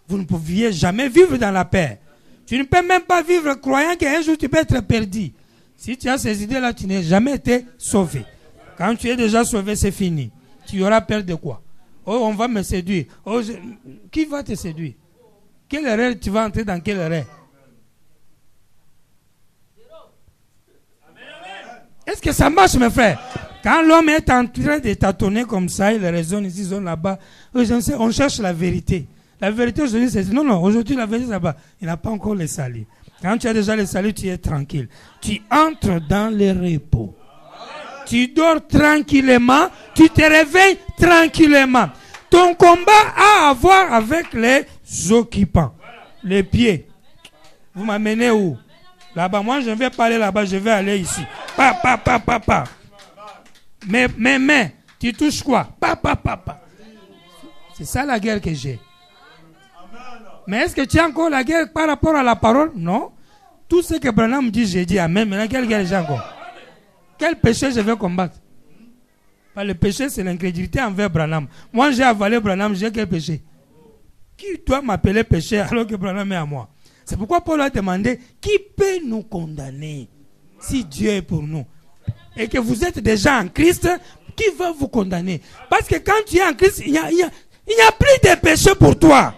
Vous ne pouviez jamais vivre dans la paix. Tu ne peux même pas vivre croyant qu'un jour tu peux être perdu. Si tu as ces idées-là, tu n'as jamais été sauvé. Quand tu es déjà sauvé, c'est fini. Tu auras peur de quoi? Oh, on va me séduire. Oh, qui va te séduire? Quelle erreur tu vas entrer dans quelle erreur? Est-ce que ça marche, mes frères? Quand l'homme est en train de tâtonner comme ça, il raisonne ici, ils là-bas, on cherche la vérité. La vérité aujourd'hui, c'est non, aujourd'hui la vérité là-bas, il n'a pas encore le salut. Quand tu as déjà le salut, tu es tranquille. Tu entres dans le repos. Tu dors tranquillement, tu te réveilles tranquillement. Ton combat a à voir avec les occupants, les pieds. Vous m'amenez où? Là-bas, moi je vais pas aller là-bas, je vais aller ici. Pa. Mais, tu touches quoi? Pa. C'est ça la guerre que j'ai. Mais est-ce que tu as encore la guerre par rapport à la parole? Non. Tout ce que Branham dit, j'ai dit amen. Maintenant, quelle guerre j'ai encore? Quel péché je vais combattre? Le péché, c'est l'incrédulité envers Branham. Moi, j'ai avalé Branham, j'ai quel péché? Qui doit m'appeler péché alors que Branham est à moi? C'est pourquoi Paul a demandé, qui peut nous condamner si Dieu est pour nous? Et que vous êtes déjà en Christ, qui va vous condamner? Parce que quand tu es en Christ, il n'y a plus de péché pour toi.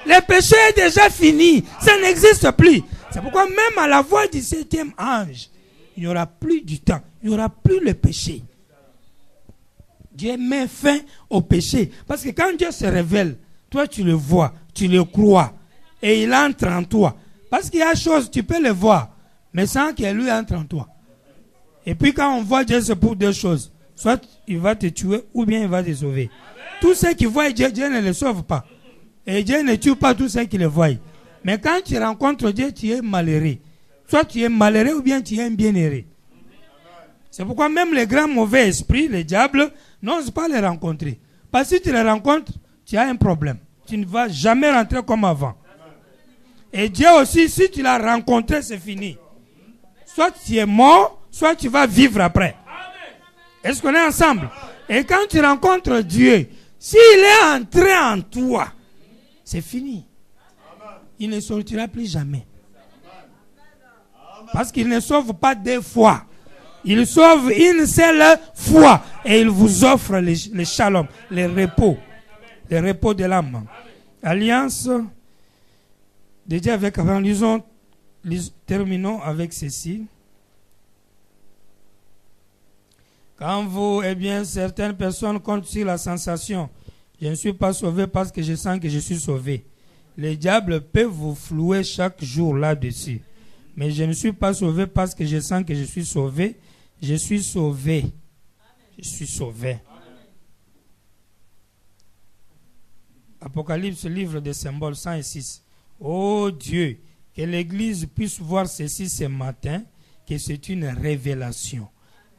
Le péché est déjà fini. Ça n'existe plus. C'est pourquoi même à la voix du 7e ange, il n'y aura plus du temps. Il n'y aura plus le péché. Dieu met fin au péché. Parce que quand Dieu se révèle, toi tu le vois, tu le crois. Et il entre en toi. Parce qu'il y a des choses, tu peux le voir, mais sans que lui entre en toi. Et puis quand on voit Dieu, c'est pour deux choses. Soit il va te tuer, ou bien il va te sauver. Tous ceux qui voient Dieu, Dieu ne le sauve pas. Et Dieu ne tue pas tous ceux qui le voient. Mais quand tu rencontres Dieu, tu es malheureux. Soit tu es malheureux, ou bien tu es un bienheureux. C'est pourquoi même les grands mauvais esprits, les diables, n'osent pas les rencontrer. Parce que si tu les rencontres, tu as un problème. Tu ne vas jamais rentrer comme avant. Et Dieu aussi, si tu l'as rencontré, c'est fini. Soit tu es mort, soit tu vas vivre après. Est-ce qu'on est ensemble? Et quand tu rencontres Dieu, s'il est entré en toi, c'est fini. Il ne sortira plus jamais. Parce qu'il ne sauve pas deux fois. Il sauve une seule fois. Et il vous offre le shalom, le repos de l'âme. Alliance de Dieu avec Abraham. Terminons avec ceci. Quand vous, certaines personnes comptent sur la sensation. Je ne suis pas sauvé parce que je sens que je suis sauvé. Les diables peuvent vous flouer chaque jour là-dessus. Mais je ne suis pas sauvé parce que je sens que je suis sauvé. Je suis sauvé. Je suis sauvé. Apocalypse, livre des symboles 106. Oh Dieu, que l'Église puisse voir ceci ce matin, que c'est une révélation.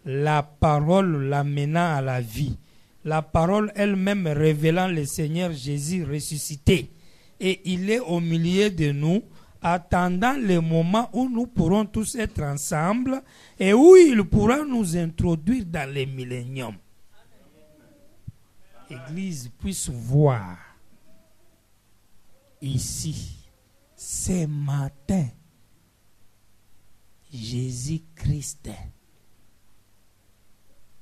La parole l'amenant à la vie. La parole elle-même révélant le Seigneur Jésus ressuscité. Et il est au milieu de nous, attendant le moment où nous pourrons tous être ensemble et où il pourra nous introduire dans les milléniums. L'Église puisse voir ici, ce matin, Jésus-Christ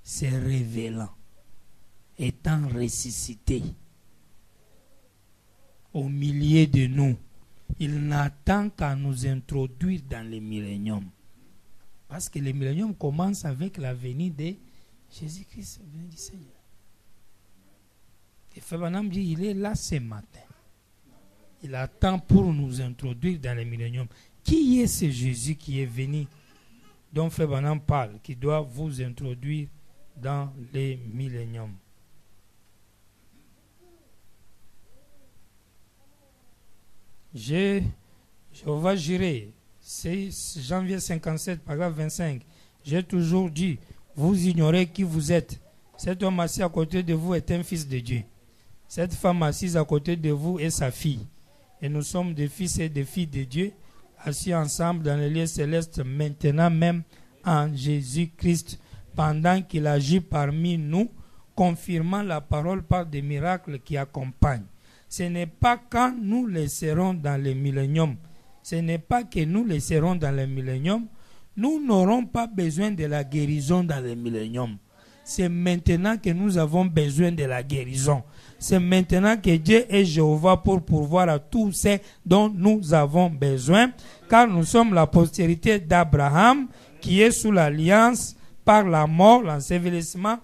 se révélant, étant ressuscité au milieu de nous. Il n'attend qu'à nous introduire dans les milléniums. Parce que les milléniums commencent avec la venue de Jésus-Christ, la venue du Seigneur. Et Frère Branham dit, il est là ce matin. Il attend pour nous introduire dans les milléniums. Qui est ce Jésus qui est venu, dont Frère Branham parle, qui doit vous introduire dans les milléniums? Jéhovah Jireh, c'est janvier 57, paragraphe 25. J'ai toujours dit, vous ignorez qui vous êtes. Cet homme assis à côté de vous est un fils de Dieu. Cette femme assise à côté de vous est sa fille. Et nous sommes des fils et des filles de Dieu, assis ensemble dans les lieux célestes, maintenant même en Jésus-Christ, pendant qu'il agit parmi nous, confirmant la parole par des miracles qui accompagnent. Ce n'est pas quand nous les serons dans les milléniums. Ce n'est pas que nous les serons dans les milléniums. Nous n'aurons pas besoin de la guérison dans les milléniums. c'est maintenant que nous avons besoin de la guérison. C'est maintenant que Dieu est Jéhovah pour pourvoir à tout ce dont nous avons besoin, car nous sommes la postérité d'Abraham qui est sous l'alliance par la mort, l'ensevelissement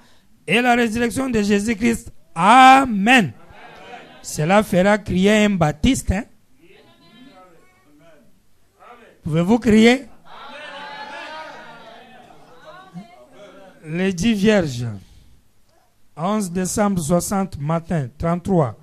et la résurrection de Jésus-Christ. Amen. Cela fera crier un baptiste. Hein? Pouvez-vous crier? Les 10 vierges. 11 décembre 60 matin, 33.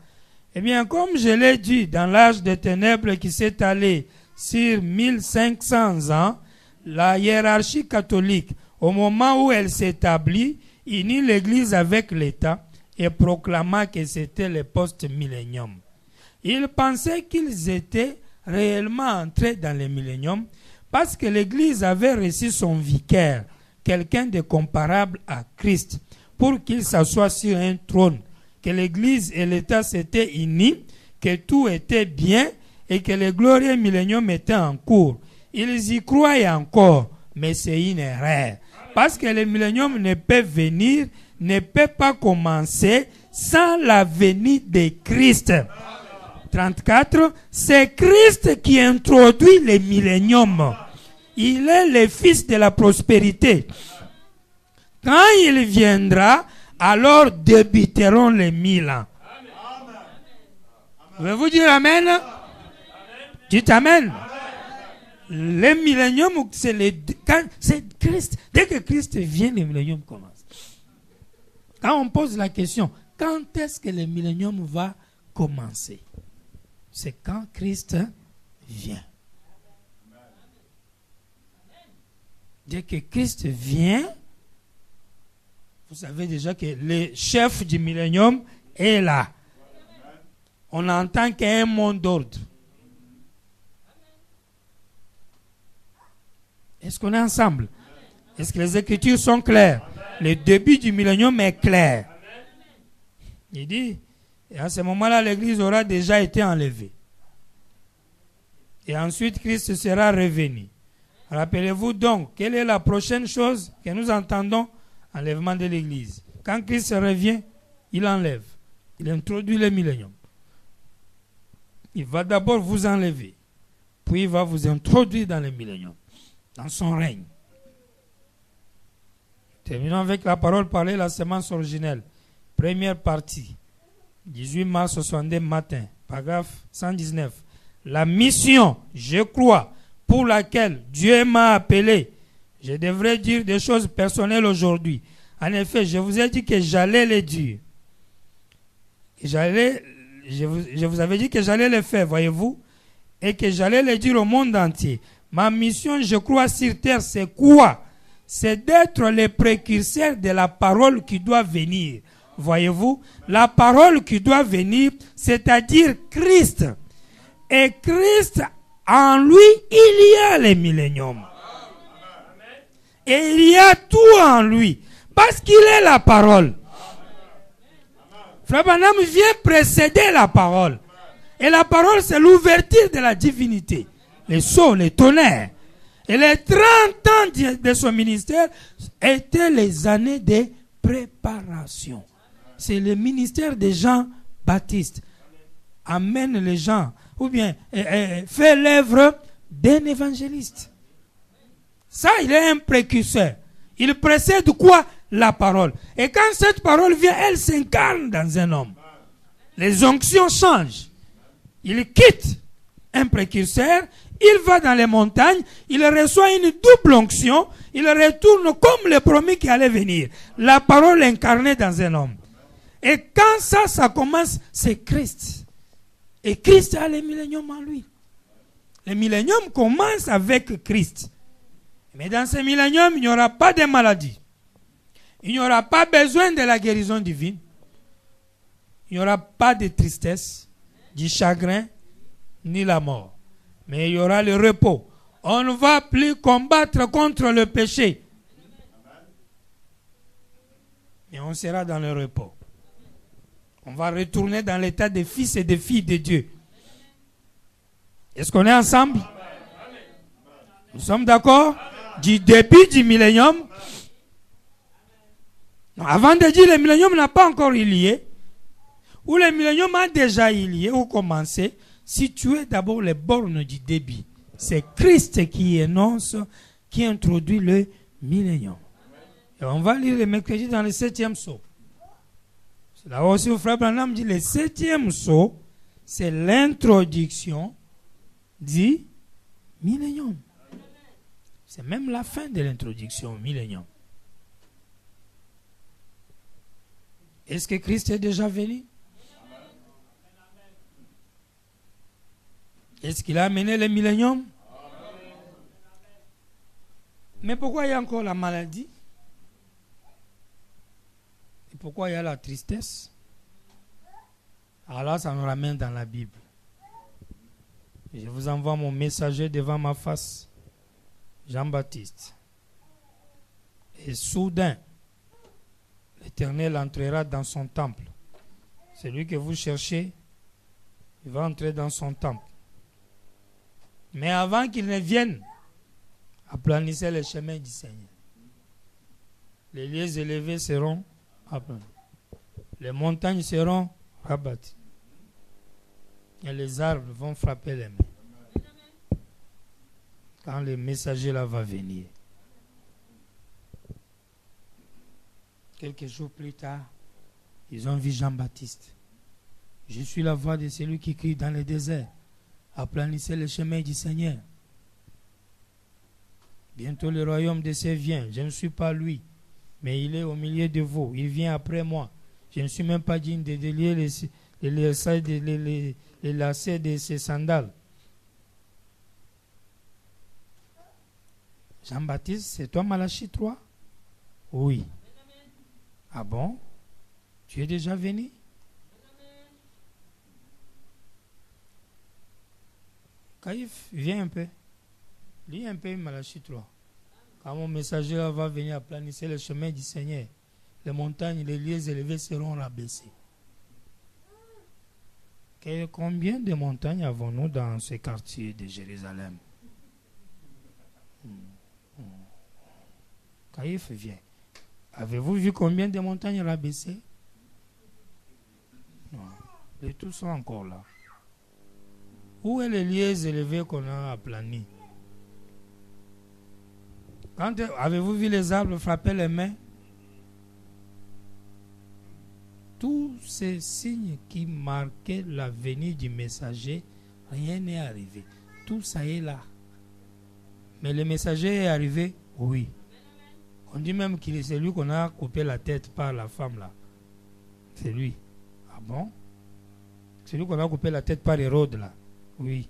Eh bien, comme je l'ai dit, dans l'âge des ténèbres qui s'est allé sur 1500 ans, la hiérarchie catholique, au moment où elle s'établit, unit l'Église avec l'État et proclama que c'était le post-millénium. Ils pensaient qu'ils étaient réellement entrés dans le millénium parce que l'Église avait reçu son vicaire, quelqu'un de comparable à Christ, pour qu'il s'assoie sur un trône, que l'Église et l'État s'étaient unis, que tout était bien et que le glorieux millénium était en cours. Ils y croient encore, mais c'est une erreur. Parce que le millénium ne peut venir, ne peut pas commencer sans la venue de Christ. 34, c'est Christ qui introduit le millénium. Il est le fils de la prospérité. Quand il viendra, alors débuteront les 1000 ans. Pouvez-vous dire Amen? Dites Amen. Le millénium, c'est Christ. Dès que Christ vient, le millénium commence. Quand on pose la question, quand est-ce que le millénium va commencer? C'est quand Christ vient. Dès que Christ vient, vous savez déjà que le chef du millénium est là. On entend qu'il y a un monde d'ordre. Est-ce qu'on est ensemble? Est-ce que les Écritures sont claires? Le début du millénium est clair. Il dit, et à ce moment-là, l'Église aura déjà été enlevée. Et ensuite, Christ sera revenu. Rappelez-vous donc, quelle est la prochaine chose que nous entendons? Enlèvement de l'Église. Quand Christ revient, il enlève. Il introduit le millénium. Il va d'abord vous enlever. Puis il va vous introduire dans le millénium. Dans son règne. Terminons avec la parole parlée, la sémence originelle. Première partie. 18 mars 62 matin. Paragraphe 119. La mission, je crois, pour laquelle Dieu m'a appelé. Je devrais dire des choses personnelles aujourd'hui. En effet, je vous ai dit que j'allais les dire. Je vous avais dit que j'allais les faire, voyez-vous, et que j'allais les dire au monde entier. Ma mission, je crois, sur terre, c'est quoi? C'est d'être le précurseur de la parole qui doit venir. Voyez-vous, la parole qui doit venir, c'est-à-dire Christ. Et Christ, en lui, il y a le millénium. Et il y a tout en lui. Parce qu'il est la parole. Frère Branham vient précéder la parole. Et la parole, c'est l'ouverture de la divinité. Les sceaux, les tonnerres. Et les 30 ans de son ministère étaient les années de préparation. C'est le ministère des Jean-Baptiste. Amène les gens. Ou bien, fait l'œuvre d'un évangéliste. Ça, il est un précurseur. Il précède quoi? La parole. Et quand cette parole vient, elle s'incarne dans un homme. Les onctions changent. Il quitte un précurseur, il va dans les montagnes, il reçoit une double onction, il retourne comme le promis qui allait venir. La parole incarnée dans un homme. Et quand ça commence, c'est Christ. Et Christ a le millénium en lui. Le millénium commence avec Christ. Mais dans ce millénium, il n'y aura pas de maladie. Il n'y aura pas besoin de la guérison divine. Il n'y aura pas de tristesse, du chagrin, ni la mort. Mais il y aura le repos. On ne va plus combattre contre le péché. Mais on sera dans le repos. On va retourner dans l'état des fils et des filles de Dieu. Est-ce qu'on est ensemble? Nous sommes d'accord? Du début du millénium Non, avant de dire le millénium n'a pas encore eu lieu, ou le millénium a déjà eu lieu ou commencé, situez d'abord les bornes du débit. C'est Christ qui énonce, qui introduit le millénium. Et on va lire le mercredi dans le 7e sceau. C'est là aussi où Frère Branham dit le 7e sceau, c'est l'introduction du millénium. C'est même la fin de l'introduction au millénium. Est-ce que Christ est déjà venu? Est-ce qu'il a amené le millénium? Mais pourquoi il y a encore la maladie? Et pourquoi il y a la tristesse? Alors là, ça nous ramène dans la Bible. Je vous envoie mon messager devant ma face, Jean-Baptiste. Et soudain, l'Éternel entrera dans son temple. Celui que vous cherchez, il va entrer dans son temple. Mais avant qu'il ne vienne, aplanissez le chemin du Seigneur. Les lieux élevés seront aplanis. Les montagnes seront rabattues. Et les arbres vont frapper les mains. Quand le messager là va venir. Quelques jours plus tard, ils ont vu Jean-Baptiste. Je suis la voix de celui qui crie dans le désert. Aplanissez le chemin du Seigneur. Bientôt le royaume de Dieu vient. Je ne suis pas lui, mais il est au milieu de vous. Il vient après moi. Je ne suis même pas digne de délier les lacets de ses sandales. Jean-Baptiste, c'est toi Malachie 3? Oui. Ah bon? Tu es déjà venu? Caïphe, viens un peu. Lis un peu Malachie 3. Quand mon messager va venir aplanir le chemin du Seigneur, les montagnes, les lieux élevés seront rabaissés. Combien de montagnes avons-nous dans ce quartier de Jérusalem? Caïphe, viens. Avez-vous vu combien de montagnes rabaissées? Non. Les tous sont encore là. Où est les lieux élevés qu'on a aplanis? Avez-vous vu les arbres frapper les mains? Tous ces signes qui marquaient la venue du messager, rien n'est arrivé. Tout ça est là. Mais le messager est arrivé? Oui. On dit même qu'il est celui qu'on a coupé la tête par la femme là. C'est lui. Ah bon? C'est lui qu'on a coupé la tête par Hérode là. Oui.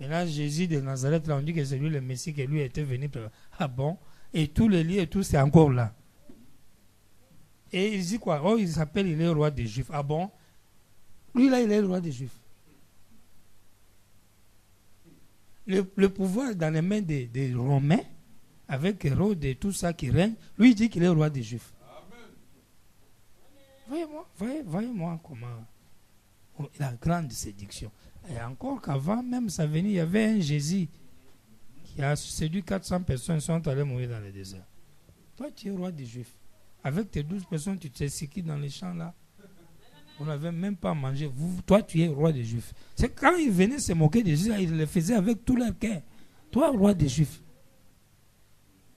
Maintenant, Jésus de Nazareth, là, on dit que c'est lui le Messie, que lui était venu. Ah bon? Et tous les lieux et tout, c'est encore là. Et il dit quoi? Oh, il s'appelle, il est le roi des Juifs. Ah bon? Lui là, il est le roi des Juifs. Le pouvoir dans les mains des Romains, avec Hérode et tout ça qui règne, lui il dit qu'il est le roi des Juifs. Voyez-moi comment la grande séduction. Et encore qu'avant même sa venue, il y avait un Jésus qui a séduit 400 personnes qui sont allées mourir dans le désert. Toi, tu es roi des Juifs. Avec tes 12 personnes, tu t'es séqué dans les champs là. Vous n'avez même pas mangé. Toi, tu es roi des Juifs. C'est quand ils venaient se moquer de Jésus, ils le faisaient avec tout leur cœur. Toi, roi des Juifs.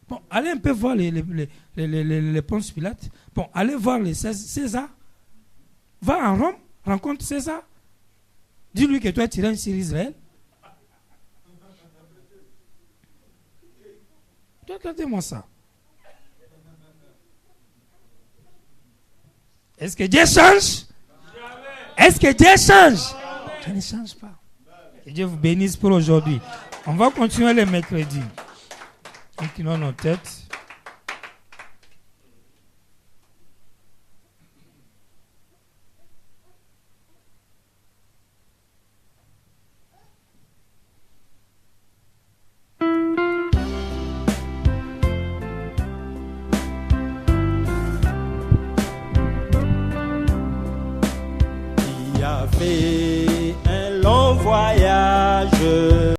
Bon, allez un peu voir les Ponce Pilate. Bon, allez voir les César. Va en Rome, rencontre César. Dis-lui que toi, tu règnes sur Israël. Regardez-moi ça. Est-ce que Dieu change? Est-ce que Dieu change? Dieu ne change pas. Que Dieu vous bénisse pour aujourd'hui. On va continuer le mercredi. Inclinons nos têtes. Il y avait un long voyage